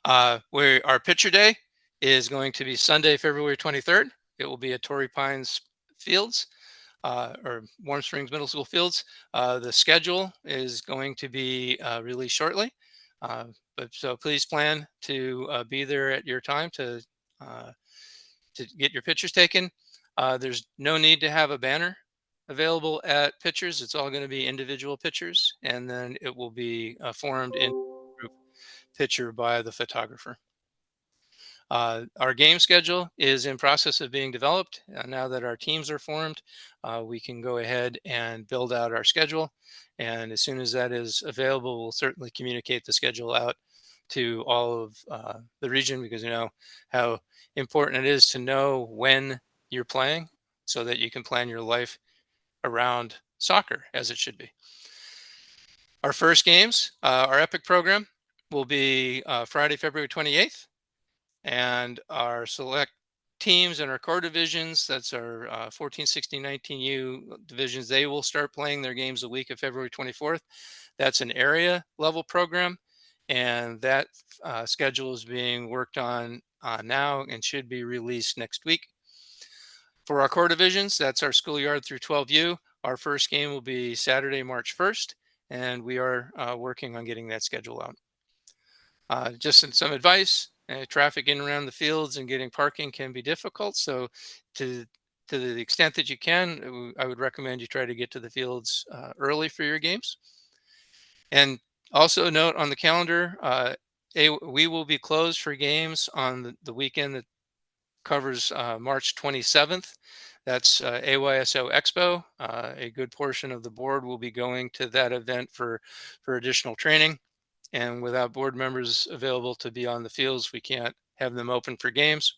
Our pitcher day is going to be Sunday, February 23rd. It will be at Torrey Pines Fields, or Warm Springs Middle School Fields. The schedule is going to be released shortly. So please plan to be there at your time to get your pictures taken. There's no need to have a banner available at pictures. It's all going to be individual pictures, and then it will be formed in group picture by the photographer. Our game schedule is in process of being developed. Now that our teams are formed, we can go ahead and build out our schedule. And as soon as that is available, we'll certainly communicate the schedule out to all of the region, because you know how important it is to know when you're playing so that you can plan your life around soccer as it should be. Our first games, our Epic program, will be Friday, February 28th. And our select teams and our core divisions, that's our 14, 16, 19U divisions, they will start playing their games the week of February 24th. That's an area level program, and that schedule is being worked on now and should be released next week. For our core divisions, that's our schoolyard through 12U. Our first game will be Saturday, March 1st, and we are working on getting that schedule out. Just some advice. Traffic in and around the fields and getting parking can be difficult. So to the extent that you can, I would recommend you try to get to the fields early for your games. And also note on the calendar, we will be closed for games on the weekend that covers March 27th. That's AYSO Expo. A good portion of the board will be going to that event for additional training. And without board members available to be on the fields, we can't have them open for games.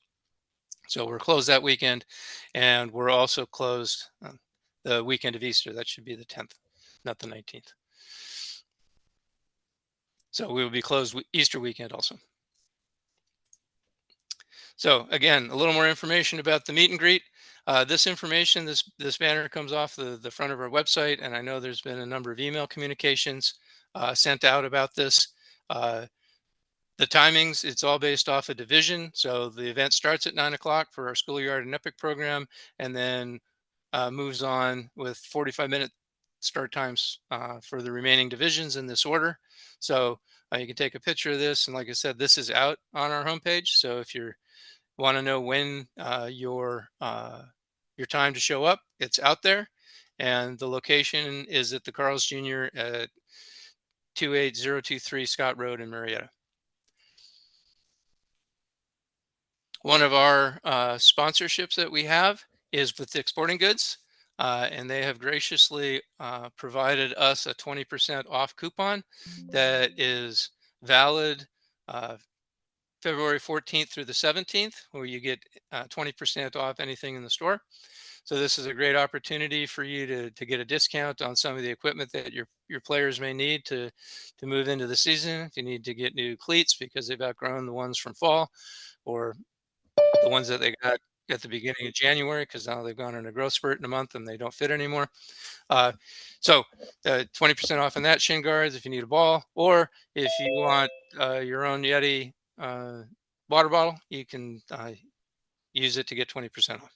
So we're closed that weekend, and we're also closed the weekend of Easter. That should be the 10th, not the 19th. So we will be closed Easter weekend also. So again, a little more information about the meet and greet. This information, this banner comes off the front of our website, and I know there's been a number of email communications sent out about this. The timings, it's all based off a division. So the event starts at 9 o'clock for our schoolyard and Epic program, and then moves on with 45-minute start times for the remaining divisions in this order. So you can take a picture of this. And like I said, this is out on our homepage. So if you want to know when your time to show up, it's out there. And the location is at the Carl's Jr. at 28023 Scott Road in Marietta. One of our sponsorships that we have is with Dick's Sporting Goods, and they have graciously provided us a 20% off coupon that is valid February 14th through the 17th, where you get 20% off anything in the store. So this is a great opportunity for you to get a discount on some of the equipment that you're your players may need to move into the season. If you need to get new cleats because they've outgrown the ones from fall, or the ones that they got at the beginning of January because now they've gone in a growth spurt in a month and they don't fit anymore. So 20% off on that, shin guards if you need a ball, or if you want your own Yeti water bottle, you can use it to get 20% off.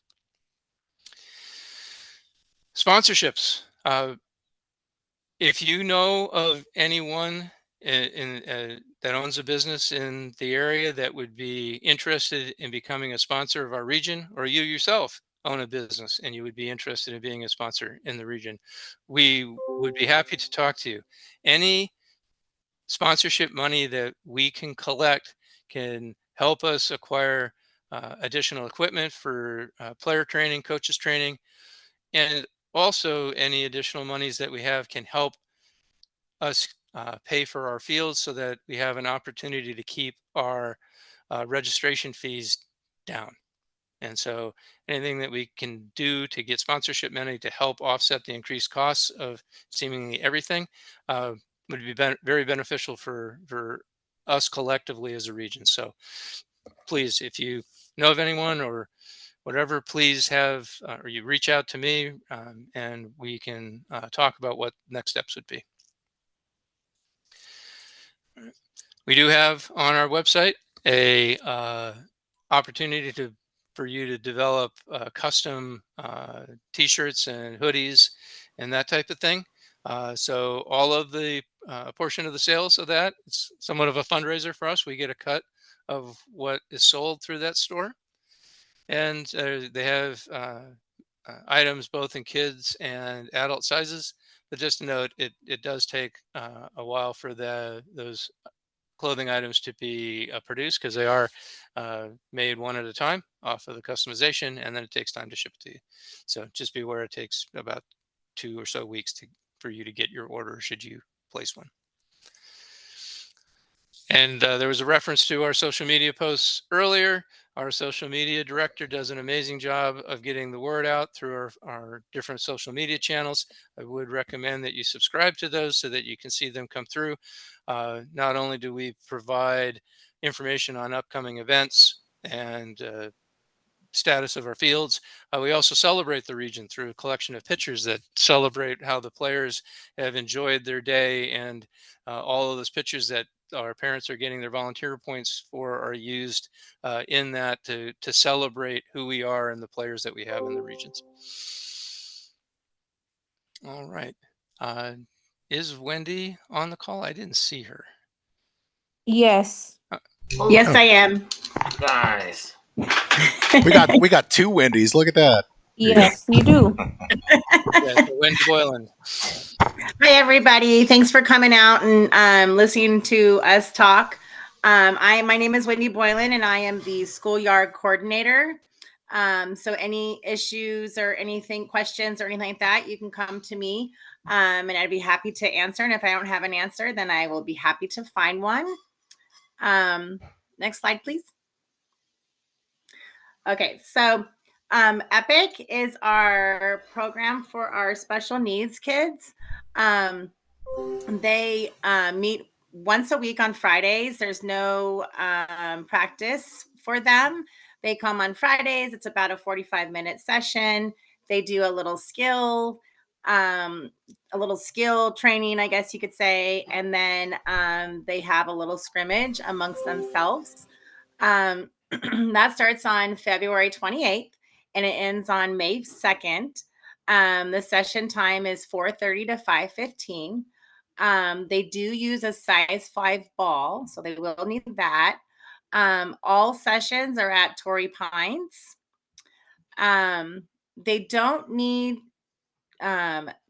Sponsorships. If you know of anyone that owns a business in the area that would be interested in becoming a sponsor of our region, or you yourself own a business and you would be interested in being a sponsor in the region, we would be happy to talk to you. Any sponsorship money that we can collect can help us acquire additional equipment for player training, coaches training, and also any additional monies that we have can help us pay for our fields so that we have an opportunity to keep our registration fees down. And so anything that we can do to get sponsorship money to help offset the increased costs of seemingly everything would be very beneficial for us collectively as a region. So please, if you know of anyone or whatever, please have, or you reach out to me and we can talk about what next steps would be. We do have on our website a opportunity for you to develop custom t-shirts and hoodies and that type of thing. So all of the portion of the sales of that, it's somewhat of a fundraiser for us. We get a cut of what is sold through that store. And they have items both in kids and adult sizes. But just a note, it does take a while for those clothing items to be produced because they are made one at a time off of the customization, and then it takes time to ship it to you. So just be aware it takes about 2 or so weeks for you to get your order should you place one. And there was a reference to our social media posts earlier. Our social media director does an amazing job of getting the word out through our different social media channels. I would recommend that you subscribe to those so that you can see them come through. Not only do we provide information on upcoming events and status of our fields, we also celebrate the region through a collection of pictures that celebrate how the players have enjoyed their day, and all of those pictures that our parents are getting their volunteer points for are used in that to celebrate who we are and the players that we have in the regions. All right. Is Wendy on the call? I didn't see her. Yes. Yes, I am. Nice. We got two Wendy's. Look at that. Yes, you do. Yeah, so Wendy Boylan. Hi, everybody. Thanks for coming out and listening to us talk. My name is Wendy Boylan, and I am the schoolyard coordinator. So any issues or anything, questions or anything like that, you can come to me, and I'd be happy to answer. And if I don't have an answer, then I will be happy to find one. Next slide, please. Okay, so EPIC is our program for our special needs kids. They meet once a week on Fridays. There's no practice for them. They come on Fridays. It's about a 45-minute session. They do a little skill training, I guess you could say, and then they have a little scrimmage amongst themselves. That starts on February 28th and it ends on May 2nd. The session time is 4:30 to 5:15. They do use a size 5 ball, so they will need that. All sessions are at Torrey Pines. They don't need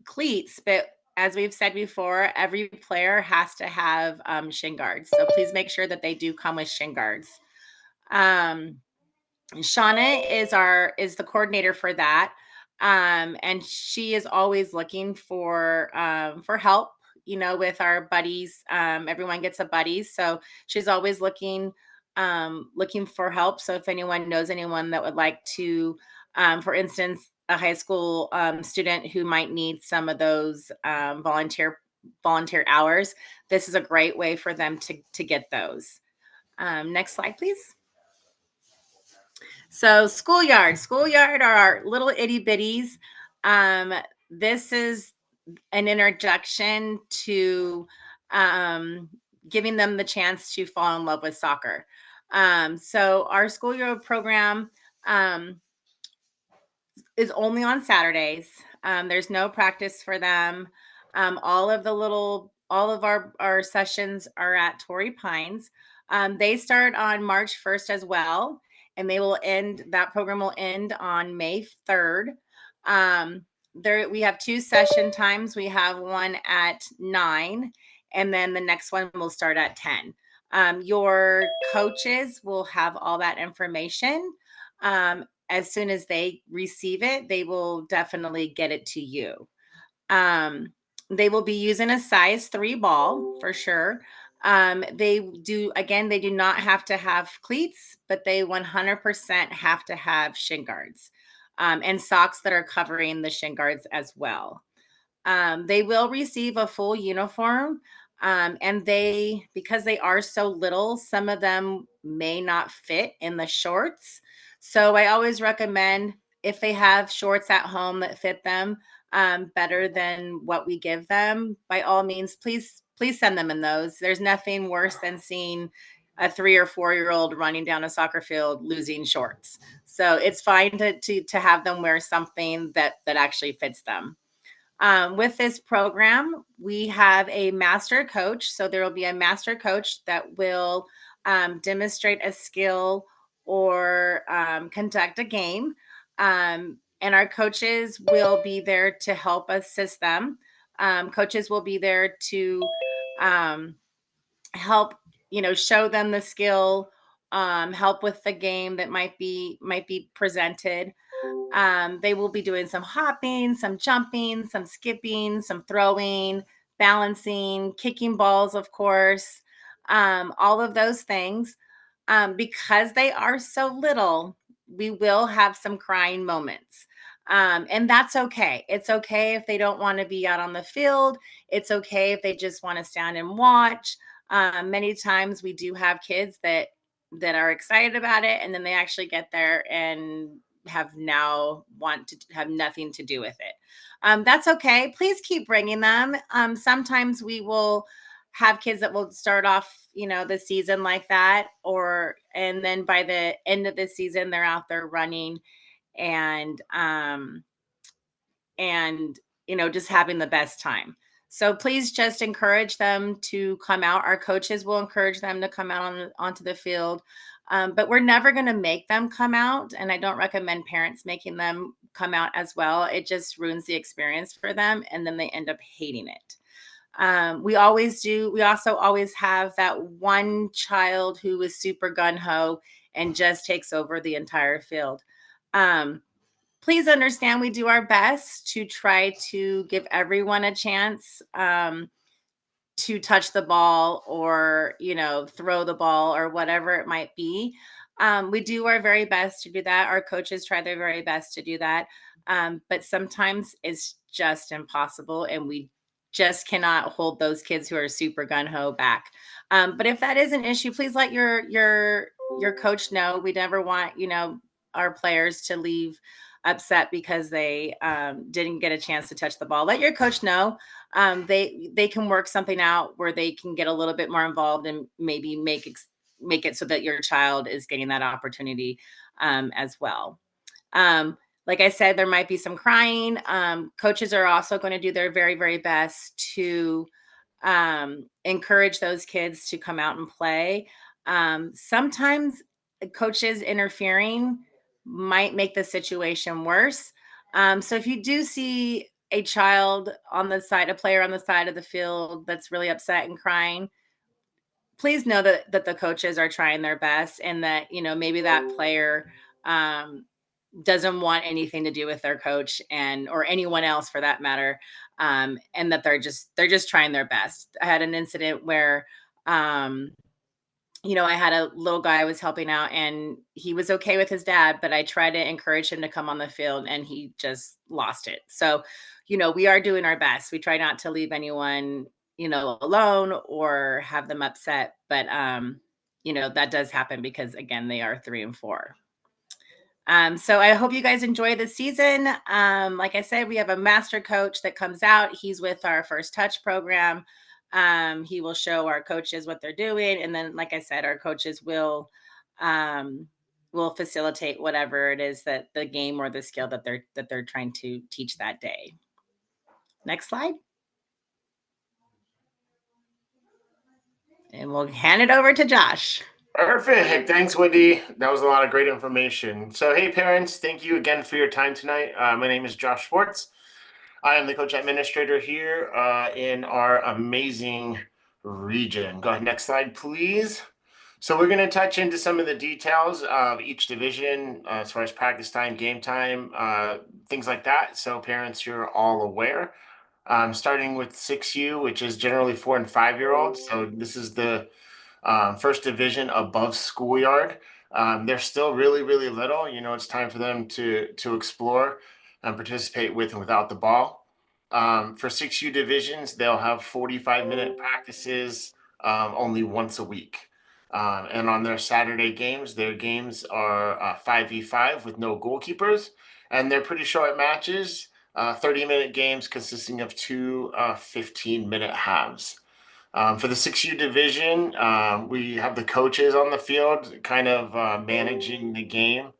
cleats, but as we've said before, every player has to have shin guards. So please make sure that they do come with shin guards. Shauna is the coordinator for that. And she is always looking for help, with our buddies. Everyone gets a buddies. So she's always looking for help. So if anyone knows anyone that would like to, for instance, a high school student who might need some of those volunteer volunteer hours, this is a great way for them to get those. Next slide, please. So schoolyard are our little itty bitties. This is an introduction to giving them the chance to fall in love with soccer. So our schoolyard program is only on Saturdays. There's no practice for them. All of our sessions are at Torrey Pines. They start on March 1st as well, and that program will end on May 3rd. We have 2 session times. We have one at 9, and then the next one will start at 10. Your coaches will have all that information. As soon as they receive it, they will definitely get it to you. They will be using a size 3 ball for sure. They do not have to have cleats, but they 100% have to have shin guards, and socks that are covering the shin guards as well. They will receive a full uniform. And because they are so little, some of them may not fit in the shorts. So I always recommend, if they have shorts at home that fit them better than what we give them, by all means, please send them in those. There's nothing worse than seeing a 3 or 4-year-old running down a soccer field losing shorts. So it's fine to have them wear something that actually fits them. With this program, we have a master coach. So there will be a master coach that will demonstrate a skill or conduct a game. And our coaches will be there to help assist them. Coaches will be there to help, show them the skill, help with the game that might be presented. They will be doing some hopping, some jumping, some skipping, some throwing, balancing, kicking balls, of course, all of those things. Because they are so little, we will have some crying moments. And that's okay. It's okay if they don't want to be out on the field. It's okay if they just want to stand and watch. Many times we do have kids that are excited about it, and then they actually get there and want to have nothing to do with it. That's okay. Please keep bringing them. Sometimes we will have kids that will start off, the season like that, and then by the end of the season, they're out there running and just having the best time. So please just encourage them to come out. Our coaches will encourage them to come out onto the field. But we're never going to make them come out. And I don't recommend parents making them come out as well. It just ruins the experience for them, and then they end up hating it. We also always have that one child who is super gung-ho and just takes over the entire field. Please understand, we do our best to try to give everyone a chance to touch the ball or, throw the ball or whatever it might be. We do our very best to do that. Our coaches try their very best to do that. But sometimes it's just impossible, and we just cannot hold those kids who are super gung-ho back. But if that is an issue, please let your coach know. We never want, our players to leave upset because they didn't get a chance to touch the ball. Let your coach know. They can work something out where they can get a little bit more involved and maybe make it so that your child is getting that opportunity as well. Like I said, there might be some crying. Coaches are also going to do their very, very best to encourage those kids to come out and play. Sometimes coaches interfering might make the situation worse. So if you do see a player on the side of the field that's really upset and crying, please know that the coaches are trying their best, and that, maybe that player doesn't want anything to do with their coach or anyone else for that matter. And that they're just trying their best. I had an incident where I had a little guy I was helping out, and he was okay with his dad, but I tried to encourage him to come on the field, and he just lost it. So, we are doing our best. We try not to leave anyone, alone or have them upset, but that does happen because again, they are 3 and 4. So I hope you guys enjoy the season. Like I said, we have a master coach that comes out. He's with our First Touch program. He will show our coaches what they're doing, and then, like I said, our coaches will facilitate whatever it is that the game or the skill that they're trying to teach that day. Next slide. And we'll hand it over to Josh. Perfect. Thanks, Wendy. That was a lot of great information. So, hey, parents, thank you again for your time tonight. My name is Josh Schwartz. I am the coach administrator here in our amazing region. Go ahead, next slide, please. So we're going to touch into some of the details of each division as far as practice time, game time, things like that. So parents, you're all aware. Starting with 6U, which is generally 4 and 5-year-olds. So this is the first division above schoolyard. They're still really, really little. It's time for them to explore and participate with and without the ball. For 6U divisions, they'll have 45-minute practices only once a week. And on their Saturday games, their games are 5v5 with no goalkeepers, and they're pretty short matches, 30-minute games consisting of two 15-minute halves. For the 6U division, we have the coaches on the field kind of managing the game,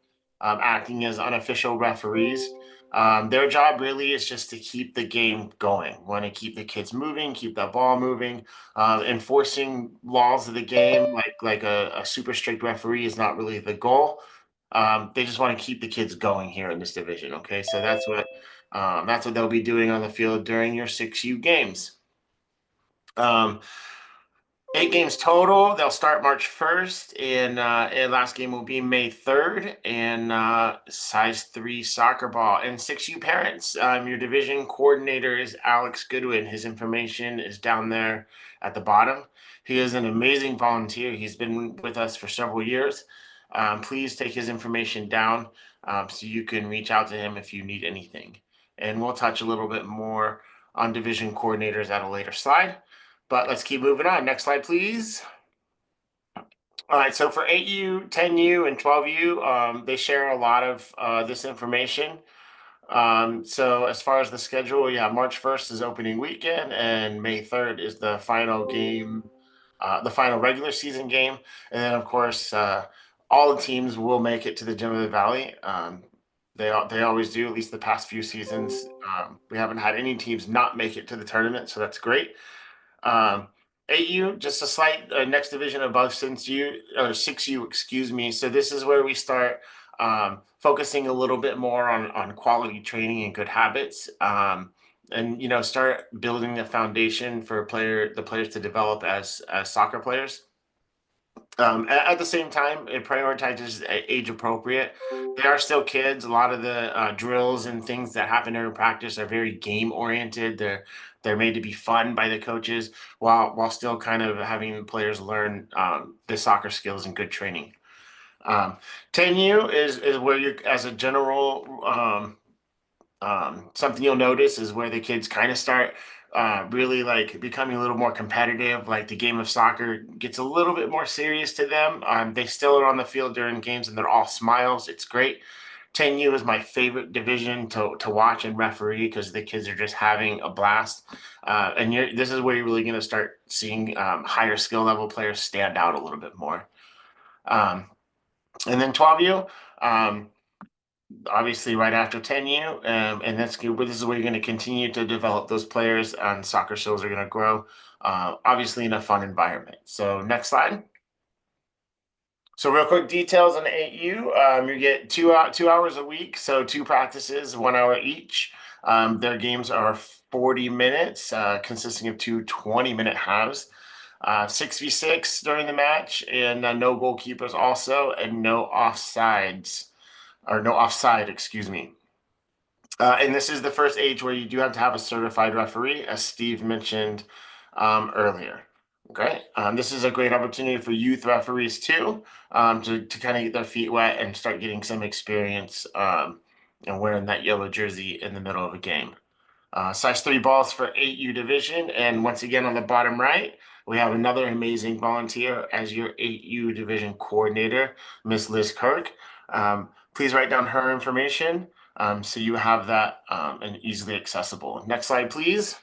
acting as unofficial referees. Their job really is just to keep the game going. Want to keep the kids moving, keep that ball moving. Enforcing laws of the game, like a super strict referee, is not really the goal. They just want to keep the kids going here in this division. Okay, so that's what they'll be doing on the field during your 6U games. 8 games total. They'll start March 1st, and last game will be May 3rd. And size 3 soccer ball. And 6U parents, your division coordinator is Alex Goodwin. His information is down there at the bottom. He is an amazing volunteer. He's been with us for several years. Please take his information down so you can reach out to him if you need anything. And we'll touch a little bit more on division coordinators at a later slide. But let's keep moving on. Next slide, please. All right, so for 8U, 10U, and 12U, they share a lot of this information. So as far as the schedule, March 1st is opening weekend, and May 3rd is the final game, the final regular season game. And then, of course, all the teams will make it to the Gem of the Valley. They always do, at least the past few seasons. We haven't had any teams not make it to the tournament, so that's great. 8U, just a slight next division above 6U, excuse me. So this is where we start focusing a little bit more on quality training and good habits, and start building a foundation for the players to develop as soccer players. At the same time, it prioritizes age appropriate. They are still kids. A lot of the drills and things that happen during practice are very game oriented. They're made to be fun by the coaches while still kind of having the players learn the soccer skills and good training. 10U is where you, as a general, something you'll notice is where the kids kind of start really like becoming a little more competitive. Like the game of soccer gets a little bit more serious to them. They still are on the field during games and they're all smiles. It's great. 10U is my favorite division to watch and referee because the kids are just having a blast. And this is where you're really going to start seeing higher skill level players stand out a little bit more. And then 12U, obviously right after 10U, and this is where you're going to continue to develop those players, and soccer skills are going to grow, obviously in a fun environment. So next slide. So real quick details on 8U. You get 2 hours a week, so 2 practices, 1 hour each. Their games are 40 minutes, consisting of 2 20-minute halves. 6v6 during the match, and no goalkeepers also, and no offsides. Or no offside, excuse me. And this is the first age where you do have to have a certified referee, as Steve mentioned earlier. Okay. This is a great opportunity for youth referees too, to kind of get their feet wet and start getting some experience, and wearing that yellow jersey in the middle of a game. Size 3 balls for 8U division. And once again, on the bottom right, we have another amazing volunteer as your 8U division coordinator, Miss Liz Kirk. Please write down her information, so you have that, and easily accessible. Next slide, please.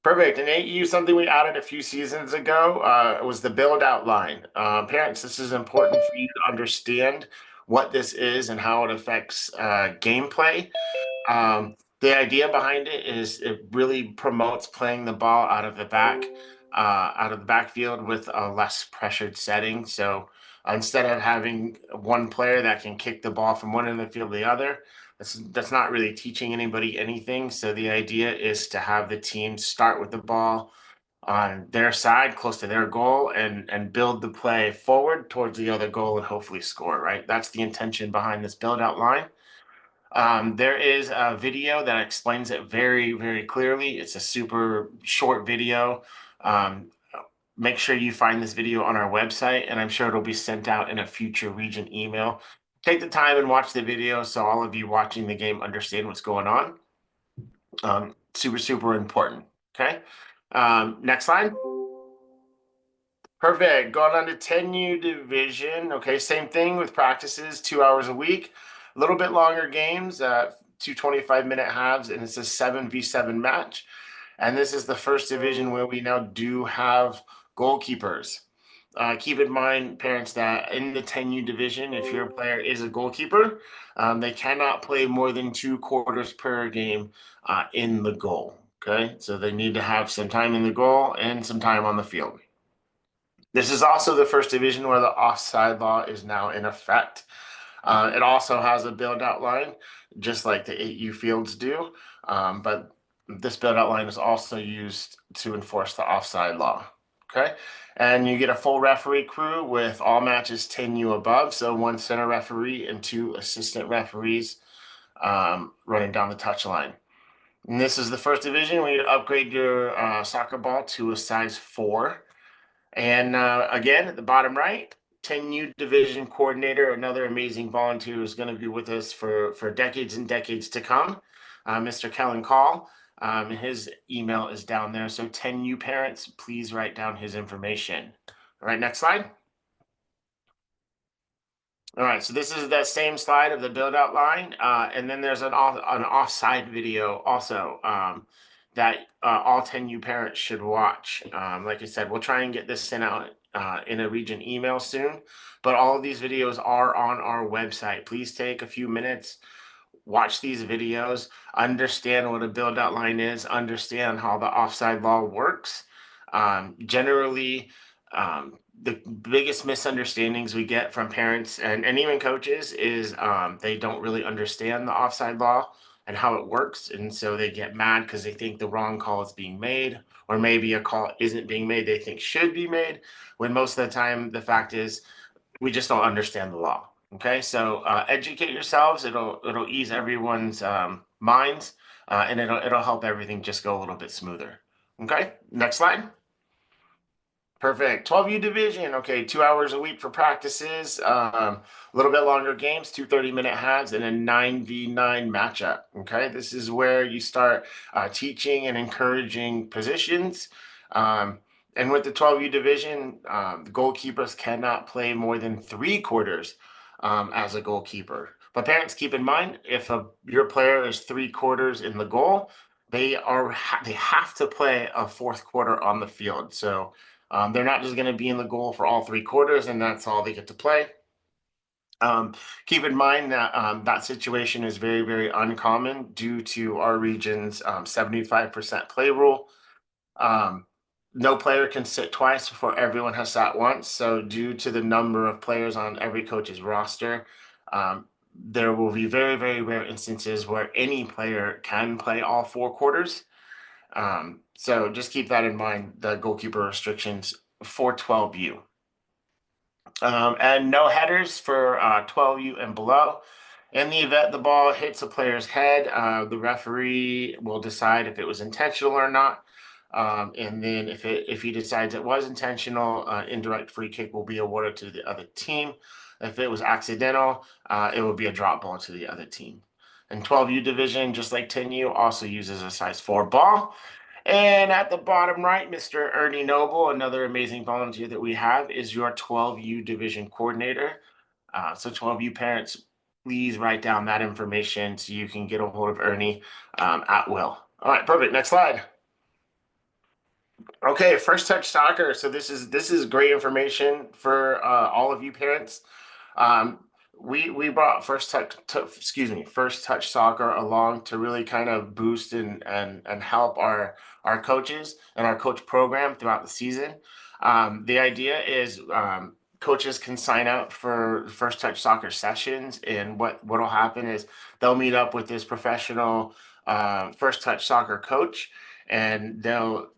Perfect. And 8U, something we added a few seasons ago, was the build outline. Parents, this is important for you to understand what this is and how it affects gameplay. The idea behind it is it really promotes playing the ball out of the backfield with a less pressured setting. So instead of having one player that can kick the ball from one end of the field to the other, that's not really teaching anybody anything. So the idea is to have the team start with the ball on their side, close to their goal, and build the play forward towards the other goal and hopefully score. Right, that's the intention behind this build out line. There is a video that explains it very, very clearly. It's a super short video. Um, Make sure you find this video on our website, and I'm sure it'll be sent out in a future region email. Take the time and watch the video so all of you watching the game understand what's going on. Super, super important. Okay. Next slide. Perfect. Going on to 10U division. Okay, same thing with practices, 2 hours a week. A little bit longer games, 2 25-minute halves, and it's a 7v7 match. And this is the first division where we now do have goalkeepers. Keep in mind, parents, that in the 10U division, if your player is a goalkeeper, they cannot play more than 2 quarters per game in the goal. Okay, so they need to have some time in the goal and some time on the field. This is also the first division where the offside law is now in effect. It also has a build out line, just like the 8U fields do. But this build out line is also used to enforce the offside law. Okay. And you get a full referee crew with all matches 10U above. So 1 center referee and 2 assistant referees, running down the touch line. And this is the first division where you upgrade your soccer ball to a size 4. And again, at the bottom right, 10U division coordinator, another amazing volunteer who's going to be with us for decades and decades to come, Mr. Kellen Call. His email is down there. So 10U parents, please write down his information. All right, next slide. All right, so this is that same slide of the build out line. And then there's an offside video also, that all 10U parents should watch. Like I said, we'll try and get this sent out in a region email soon, but all of these videos are on our website. Please take a few minutes, watch these videos, understand what a build out line is, understand how the offside law works. Generally, the biggest misunderstandings we get from parents and even coaches is they don't really understand the offside law and how it works. And so they get mad because they think the wrong call is being made, or maybe a call isn't being made they think should be made, when most of the time the fact is we just don't understand the law. Okay, so educate yourselves. It'll ease everyone's minds, and it'll help everything just go a little bit smoother. Okay, next slide. Perfect. 12U division. Okay, 2 hours a week for practices. A little bit longer games, 2 30-minute halves, and a 9v9 matchup. Okay, this is where you start teaching and encouraging positions. And with the 12U division, the goalkeepers cannot play more than 3 quarters as a goalkeeper. But parents, keep in mind, if your player is 3 quarters in the goal, they have to play a 4th quarter on the field. So they're not just going to be in the goal for all 3 quarters and that's all they get to play. Keep in mind that that situation is very, very uncommon due to our region's 75% play rule. No player can sit twice before everyone has sat once. So due to the number of players on every coach's roster, there will be very, very rare instances where any player can play all 4 quarters. So just keep that in mind, the goalkeeper restrictions for 12U. And no headers for 12U and below. In the event the ball hits a player's head, the referee will decide if it was intentional or not. And then if he decides it was intentional, indirect free kick will be awarded to the other team. If it was accidental, it will be a drop ball to the other team. And 12U division, just like 10U, also uses a size 4 ball. And at the bottom right, Mr. Ernie Noble, another amazing volunteer that we have, is your 12U division coordinator. So 12U parents, please write down that information so you can get a hold of Ernie at will. All right, perfect. Next slide. Okay, first touch soccer. So this is great information for all of you parents. Um, we brought first touch soccer along to really kind of boost and help our coaches and our coach program throughout the season. The idea is coaches can sign up for first touch soccer sessions, and what'll happen is they'll meet up with this professional first touch soccer coach, and they'll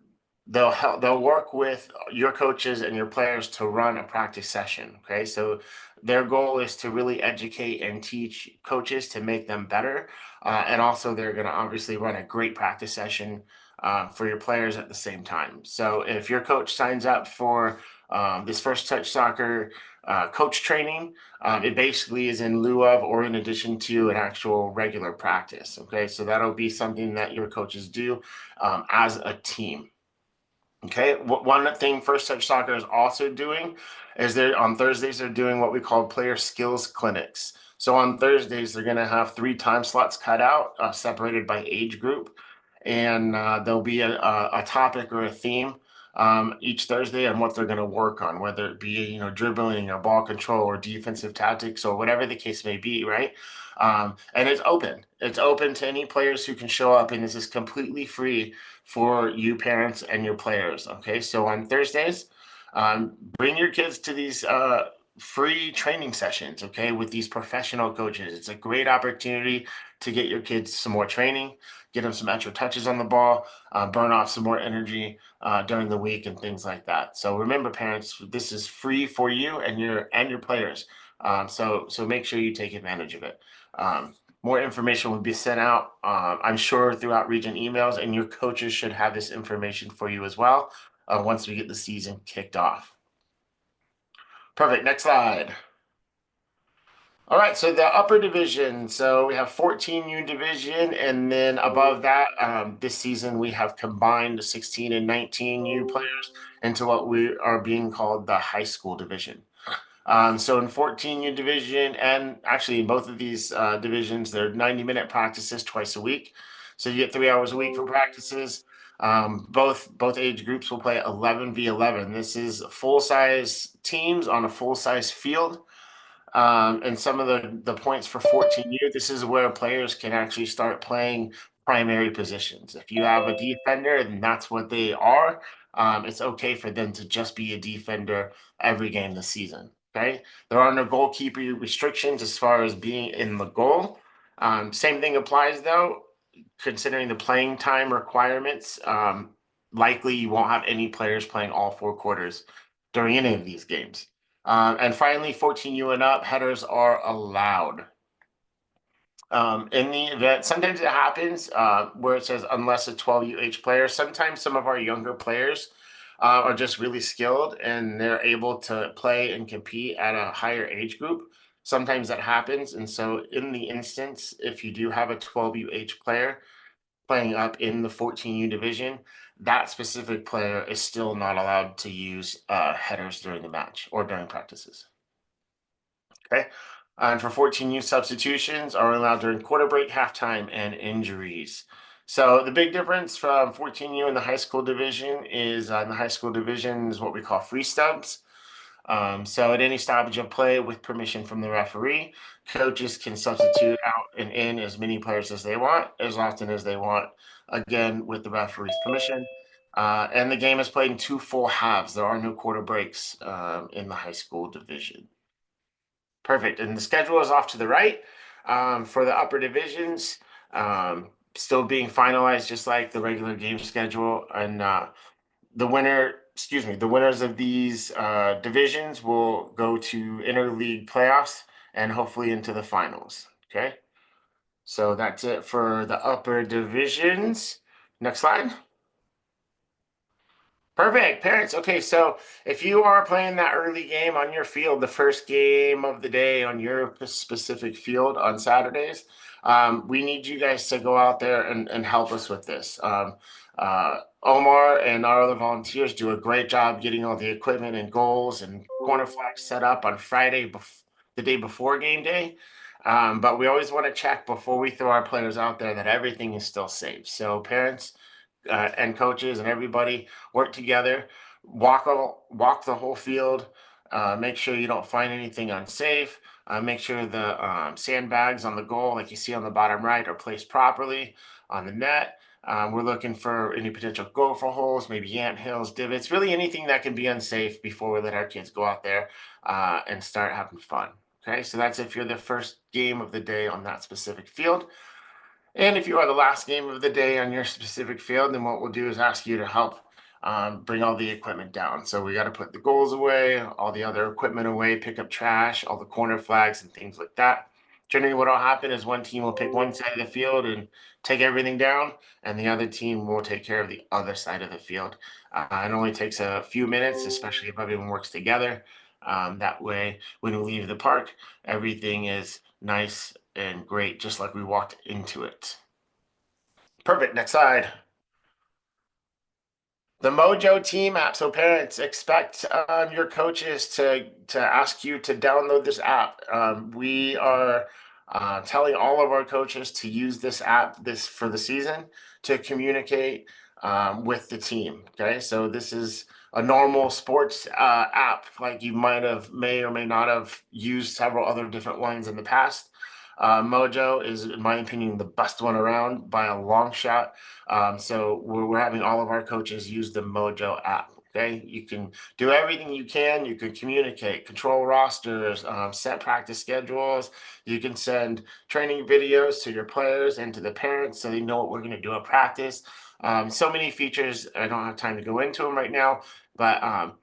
work with your coaches and your players to run a practice session. Okay, so their goal is to really educate and teach coaches to make them better, and also they're going to obviously run a great practice session for your players at the same time. So if your coach signs up for this first touch soccer coach training, it basically is in lieu of or in addition to an actual regular practice. Okay, so that'll be something that your coaches do as a team. Okay, one thing First Touch Soccer is also doing is they're on Thursdays, they're doing what we call player skills clinics. So on Thursdays, they're going to have 3 time slots cut out, separated by age group. And there'll be a topic or a theme each Thursday on what they're going to work on, whether it be, dribbling or ball control or defensive tactics or whatever the case may be, right? And it's open. It's open to any players who can show up, and this is completely free for you parents and your players. Okay, so on Thursdays, bring your kids to these free training sessions, okay, with these professional coaches. It's a great opportunity to get your kids some more training, get them some extra touches on the ball, burn off some more energy during the week and things like that. So remember, parents, this is free for you and your players. So make sure you take advantage of it. More information will be sent out, I'm sure, throughout region emails, and your coaches should have this information for you as well once we get the season kicked off. Perfect. Next slide. All right, so the upper division. So we have 14U division, and then above that, this season we have combined the 16 and 19U players into what we are being called the high school division. So in 14U division, and actually in both of these divisions, they're 90-minute practices twice a week. So you get 3 hours a week for practices. Both age groups will play 11v11. This is full-size teams on a full-size field. And some of the points for 14U, this is where players can actually start playing primary positions. If you have a defender, then that's what they are. It's okay for them to just be a defender every game this season. Okay, there are no goalkeeper restrictions as far as being in the goal. Same thing applies though, considering the playing time requirements. Likely you won't have any players playing all 4 quarters during any of these games. And finally, 14U and up, headers are allowed. In the event, sometimes it happens where it says unless a 12UH player, sometimes some of our younger players are just really skilled and they're able to play and compete at a higher age group. Sometimes that happens. And so in the instance, if you do have a 12UH player playing up in the 14U division, that specific player is still not allowed to use headers during the match or during practices. Okay. And for 14U, substitutions are allowed during quarter break, halftime, and injuries. So the big difference from 14U in the high school division is in the high school division is what we call free stubs. So at any stoppage of play with permission from the referee, coaches can substitute out and in as many players as they want, as often as they want, again, with the referee's permission. And the game is played in 2 full halves. There are no quarter breaks in the high school division. Perfect. And the schedule is off to the right for the upper divisions. Still being finalized, just like the regular game schedule. And the winners of these divisions will go to interleague playoffs and hopefully into the finals. Okay. So that's it for the upper divisions. Next slide. Perfect. Parents. Okay, so if you are playing that early game on your field, the first game of the day on your specific field on Saturdays, we need you guys to go out there and help us with this. Omar and our other volunteers do a great job getting all the equipment and goals and corner flags set up on Friday, the day before game day. But we always want to check before we throw our players out there that everything is still safe. So parents and coaches and everybody work together, walk the whole field, make sure you don't find anything unsafe, make sure the sandbags on the goal, like you see on the bottom right, are placed properly on the net. We're looking for any potential gopher holes, maybe ant hills, divots, really anything that can be unsafe before we let our kids go out there and start having fun. Okay, so that's if you're the first game of the day on that specific field. And if you are the last game of the day on your specific field, then what we'll do is ask you to help bring all the equipment down. So we got to put the goals away, all the other equipment away, pick up trash, all the corner flags and things like that. Generally, what will happen is one team will pick one side of the field and take everything down, and the other team will take care of the other side of the field. It only takes a few minutes, especially if everyone works together. That way, when we leave the park, everything is nice and great, just like we walked into it. Perfect. Next slide. The Mojo Team app. So parents, expect your coaches to ask you to download this app. We are telling all of our coaches to use this app for the season to communicate with the team. Okay, so this is a normal sports app, like you may or may not have used several other different ones in the past. Mojo is, in my opinion, the best one around by a long shot. So we're having all of our coaches use the Mojo app. Okay, you can do everything you can. You can communicate, control rosters, set practice schedules. You can send training videos to your players and to the parents so they know what we're going to do at practice. So many features. I don't have time to go into them right now, but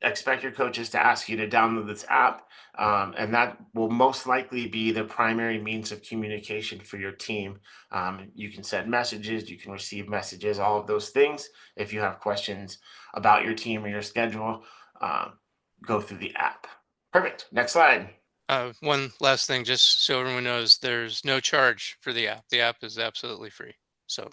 expect your coaches to ask you to download this app, and that will most likely be the primary means of communication for your team. You can send messages, you can receive messages, all of those things. If you have questions about your team or your schedule, go through the app. Perfect. Next slide. One last thing, just so everyone knows, there's no charge for the app. The app is absolutely free. So.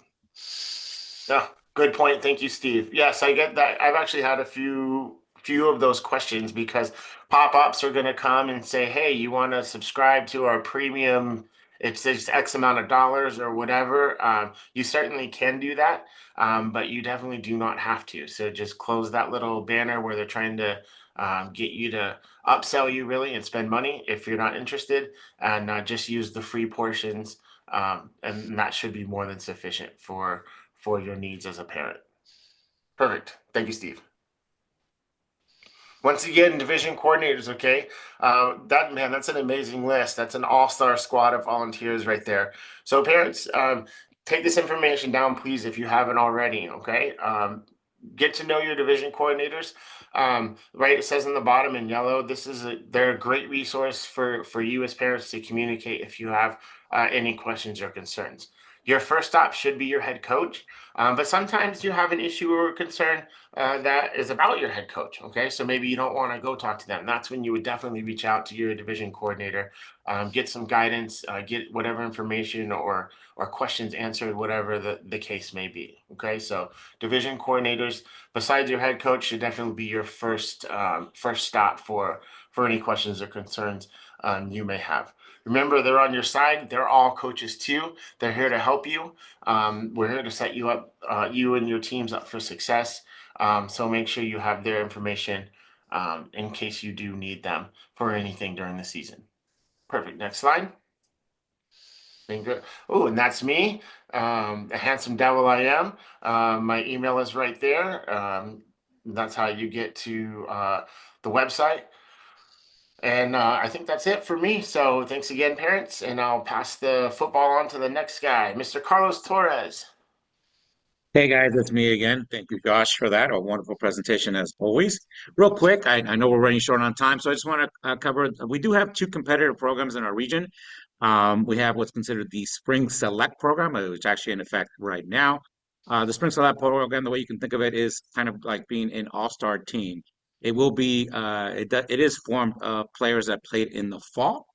Oh, good point. Thank you, Steve. Yes, I get that. I've actually had a few of those questions because pop-ups are going to come and say, "Hey, you want to subscribe to our premium? It's this X amount of dollars or whatever." You certainly can do that, but you definitely do not have to. So just close that little banner where they're trying to get you to upsell you really and spend money if you're not interested, and just use the free portions, and that should be more than sufficient for your needs as a parent. Perfect. Thank you, Steve. Once again, division coordinators, okay? That's an amazing list. That's an all-star squad of volunteers right there. So parents, take this information down, please, if you haven't already, okay? Get to know your division coordinators. Right, it says in the bottom in yellow, they're a great resource for you as parents to communicate if you have any questions or concerns. Your first stop should be your head coach, but sometimes you have an issue or concern that is about your head coach. Okay, so maybe you don't want to go talk to them. That's when you would definitely reach out to your division coordinator, get some guidance, get whatever information or questions answered, whatever the case may be. Okay, so division coordinators, besides your head coach, should definitely be your first stop for any questions or concerns you may have. Remember, they're on your side. They're all coaches too. They're here to help you. We're here to set you up, you and your teams up for success. So make sure you have their information in case you do need them for anything during the season. Perfect. Next slide. Oh, and that's me, the handsome devil I am. My email is right there. That's how you get to the website. And I think that's it for me. So thanks again, parents. And I'll pass the football on to the next guy, Mr. Carlos Torres. Hey guys, it's me again. Thank you, Josh, for that. A wonderful presentation as always. Real quick, I know we're running short on time, so I just want to cover. We do have two competitive programs in our region. We have what's considered the Spring Select program, which is actually in effect right now. The Spring Select program, the way you can think of it is kind of like being an all-star team. It will be, it is formed of players that played in the fall.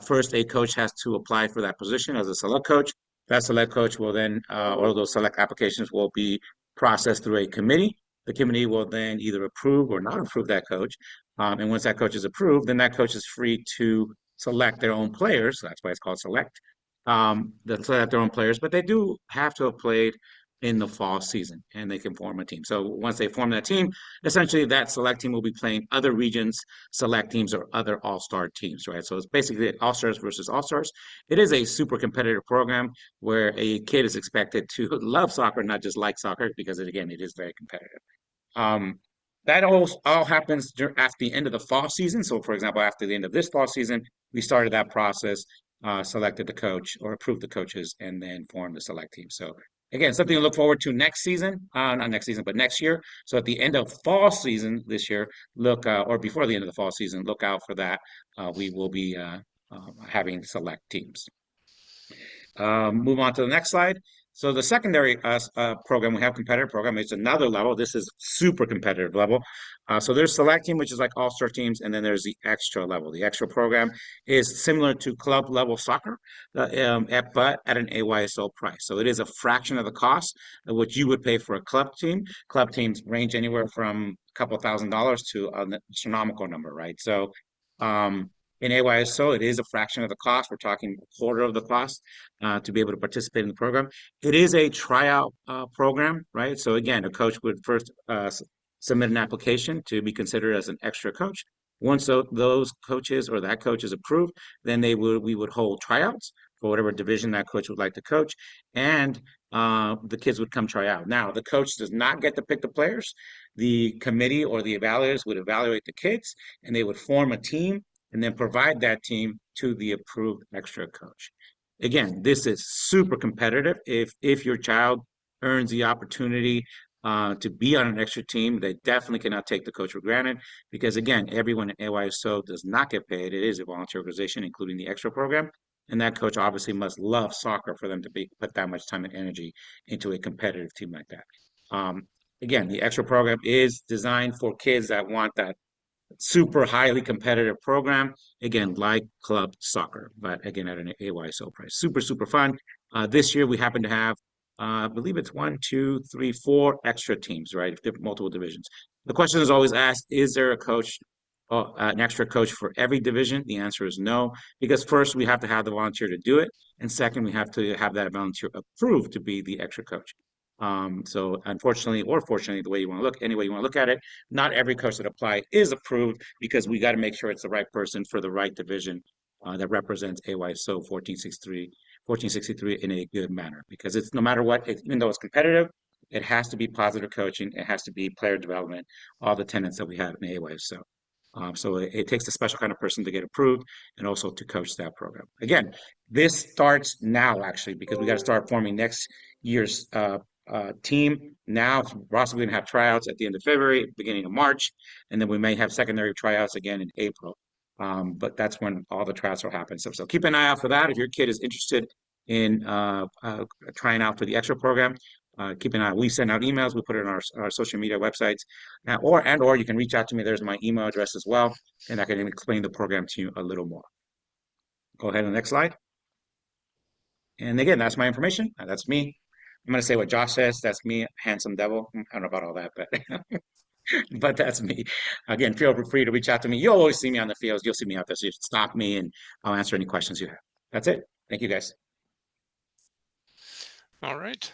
First, a coach has to apply for that position as a select coach. That select coach will then, or those select applications will be processed through a committee. The committee will then either approve or not approve that coach. And once that coach is approved, then that coach is free to select their own players. That's why it's called select. They select their own players, but they do have to have played in the fall season and they can form a team. So once they form that team, essentially that select team will be playing other regions select teams or other all-star teams, right? So it's basically all-stars versus all-stars. It is a super competitive program where a kid is expected to love soccer, not just like soccer, because again, it is very competitive. Um, that all happens after the end of the fall season. So, for example, after the end of this fall season, we started that process, selected the coach or approved the coaches, and then formed the select team. So, again, something to look forward to next season, not next season, but next year. So, at the end of fall season this year, look, or before the end of the fall season, look out for that. We will be having select teams. Move on to the next slide. So the secondary program, we have competitive program. It's another level. This is super competitive level. So there's select team, which is like all-star teams, and then there's the extra level. The extra program is similar to club level soccer, but at an AYSO price. So it is a fraction of the cost of what you would pay for a club team. Club teams range anywhere from a couple $1,000s to an astronomical number, right? So in AYSO, it is a fraction of the cost. We're talking a quarter of the cost to be able to participate in the program. It is a tryout program, right? So again, a coach would first submit an application to be considered as an extra coach. Once those coaches or that coach is approved, then we would hold tryouts for whatever division that coach would like to coach, and the kids would come try out. Now, the coach does not get to pick the players. The committee or the evaluators would evaluate the kids, and they would form a team and then provide that team to the approved extra coach. Again, this is super competitive. If your child earns the opportunity to be on an extra team, they definitely cannot take the coach for granted because again, everyone at AYSO does not get paid. It is a volunteer organization, including the extra program. And that coach obviously must love soccer for them to put that much time and energy into a competitive team like that. Again, the extra program is designed for kids that want that super highly competitive program. Again, like club soccer, but again at an AYSO price. Super, super fun. This year we happen to have, I believe it's one, two, three, four extra teams, right? Multiple divisions. The question is always asked, is there a coach, an extra coach for every division? The answer is no, because first we have to have the volunteer to do it. And second, we have to have that volunteer approved to be the extra coach. So unfortunately, or fortunately, the way you want to look, any way you want to look at it, not every coach that applied is approved because we got to make sure it's the right person for the right division that represents AYSO 1463 in a good manner. Because it's no matter what, even though it's competitive, it has to be positive coaching, it has to be player development, all the tenets that we have in AYSO. So it takes a special kind of person to get approved and also to coach that program. Again, this starts now actually because we got to start forming next year's team now. We're also going to have tryouts at the end of February, beginning of March, and then we may have secondary tryouts again in April. But that's when all the tryouts will happen. So keep an eye out for that. If your kid is interested in trying out for the extra program, keep an eye. We send out emails. We put it on our social media websites, or you can reach out to me. There's my email address as well, and I can explain the program to you a little more. Go ahead on the next slide. And again, that's my information. That's me. I'm going to say what Josh says. That's me, handsome devil. I don't know about all that, but but that's me. Again, feel free to reach out to me. You'll always see me on the fields. You'll see me out there. So you stop me and I'll answer any questions you have. That's it. Thank you, guys. All right.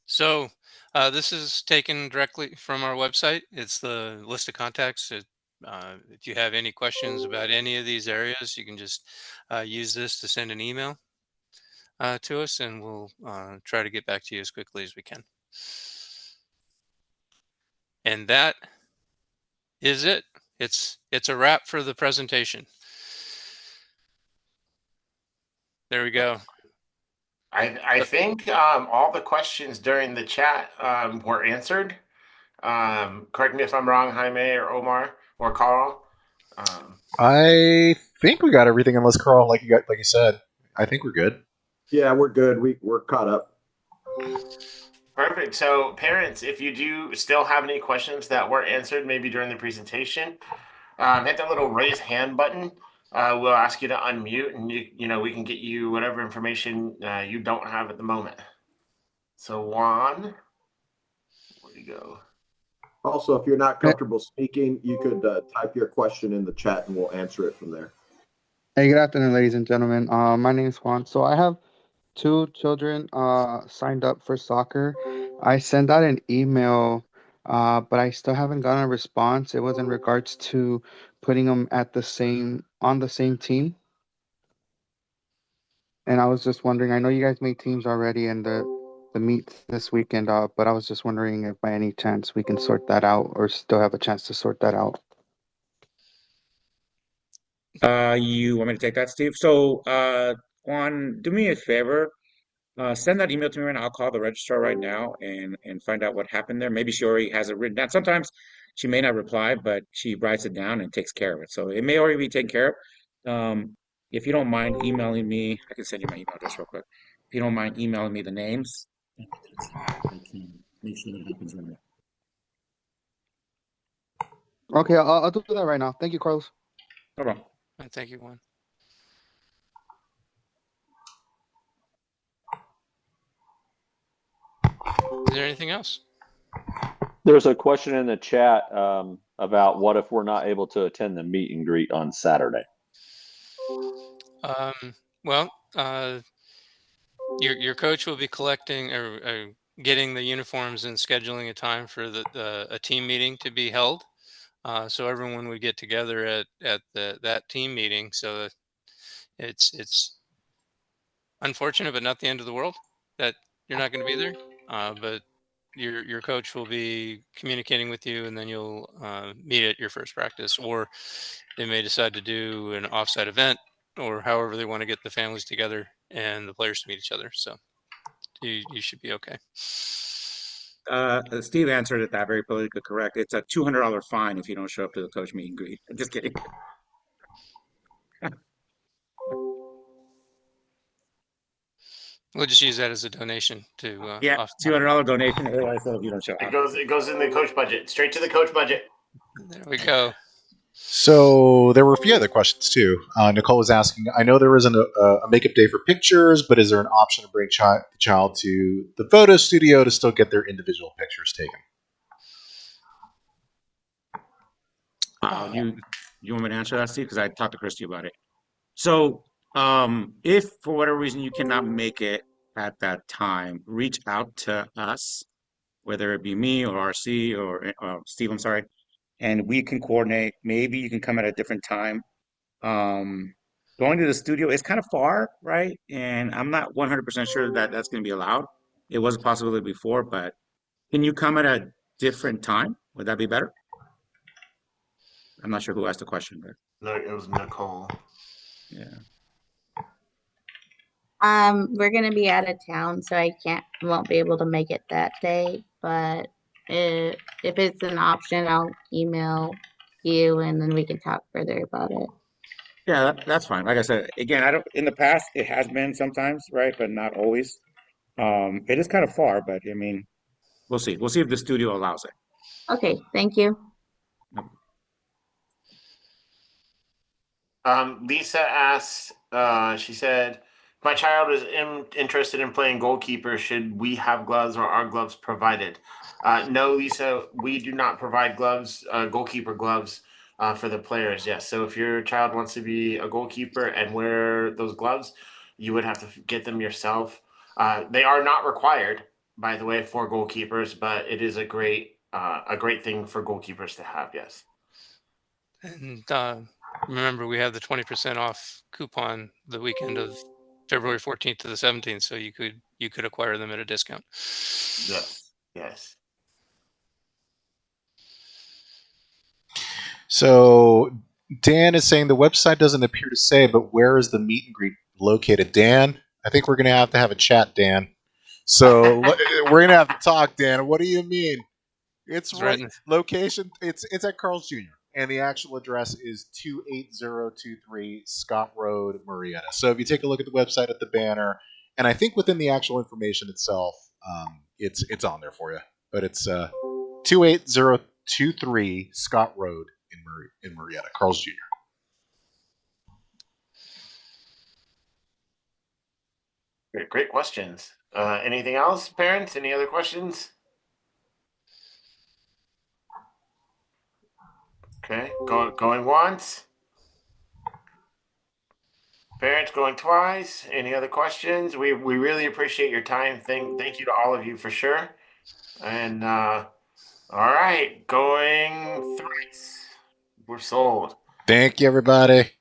So this is taken directly from our website. It's the list of contacts. If you have any questions about any of these areas, you can just use this to send an email to us, and we'll try to get back to you as quickly as we can. And that is it. It's a wrap for the presentation. There we go. I think all the questions during the chat were answered. Correct me if I'm wrong, Jaime or Omar or Carl. I think we got everything, unless Carl, like you said, I think we're good. Yeah, we're good. We're caught up. Perfect. So, parents, if you do still have any questions that weren't answered, maybe during the presentation, hit that little raise hand button. We'll ask you to unmute, and we can get you whatever information you don't have at the moment. So, Juan, where'd you go? Also, if you're not comfortable speaking, you could type your question in the chat and we'll answer it from there. Hey, good afternoon, ladies and gentlemen. My name is Juan. So I have two children signed up for soccer. I sent out an email, but I still haven't gotten a response. It was in regards to putting them on the same team. And I was just wondering, I know you guys made teams already and the meets this weekend, but I was just wondering if by any chance we can sort that out or still have a chance to sort that out. You want me to take that, Steve? So, Juan, do me a favor. Send that email to me right now. I'll call the registrar right now and find out what happened there. Maybe she already has it written down. Sometimes she may not reply, but she writes it down and takes care of it. So it may already be taken care of. If you don't mind emailing me, I can send you my email address real quick. If you don't mind emailing me the names, I can make sure that it happens right now. Okay, I'll do that right now. Thank you, Carlos. No problem. Thank you, Juan. Is there anything else? There's a question in the chat about what if we're not able to attend the meet and greet on Saturday. Well, your coach will be collecting or getting the uniforms and scheduling a time for a team meeting to be held. So everyone would get together at that team meeting. So it's unfortunate, but not the end of the world that you're not going to be there. But your coach will be communicating with you, and then you'll meet at your first practice, or they may decide to do an offsite event, or however they want to get the families together and the players to meet each other. So you should be okay. Steve answered it that very politically correct. It's a $200 fine if you don't show up to the coach meet and greet. Just kidding. We'll just use that as a donation to Yeah, $200 donation to AYSO if you don't show up. It goes in the coach budget, straight to the coach budget. There we go. So there were a few other questions too. Nicole was asking, I know there isn't a makeup day for pictures, but is there an option to bring the child to the photo studio to still get their individual pictures taken? You want me to answer that, Steve? Because I talked to Christy about it. So, if for whatever reason you cannot make it at that time, reach out to us, whether it be me or RC or Steve, I'm sorry, and we can coordinate. Maybe you can come at a different time. Going to the studio is kind of far, right? And I'm not 100% sure that that's going to be allowed. It was a possibility before, but can you come at a different time? Would that be better? I'm not sure who asked the question, but No, it was Nicole. yeah. We're gonna be out of town, so won't be able to make it that day. But if it's an option, I'll email you, and then we can talk further about it. Yeah, that's fine. Like I said, again, in the past it has been sometimes, right? But not always. It is kind of far, but I mean, we'll see. We'll see if the studio allows it. Okay, thank you. Lisa asked, she said, my child is interested in playing goalkeeper. Should we have gloves or are gloves provided? No, Lisa, we do not provide gloves, goalkeeper gloves for the players. Yes. So if your child wants to be a goalkeeper and wear those gloves, you would have to get them yourself. They are not required, by the way, for goalkeepers, but it is a great thing for goalkeepers to have. Yes. And remember, we have the 20% off coupon the weekend of February 14th to the 17th, so you could acquire them at a discount. Yes. Yes. So Dan is saying the website doesn't appear to say, but where is the meet and greet located? Dan, I think we're going to have a chat, Dan. So we're going to have to talk, Dan. What do you mean? It's right. Location. It's at Carl's Jr. and the actual address is 28023 Scott Road, Marietta. So if you take a look at the website at the banner, and I think within the actual information itself, it's on there for you. But it's 28023 Scott Road in Marietta, Carl's Jr. Great questions. Anything else, parents? Any other questions? Okay, going once. Parents going twice. Any other questions? We really appreciate your time. Thank you to all of you for sure. And all right, going thrice. We're sold. Thank you, everybody.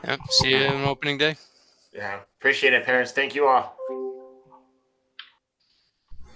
Yep. See you on opening day. Yeah, appreciate it, parents. Thank you all.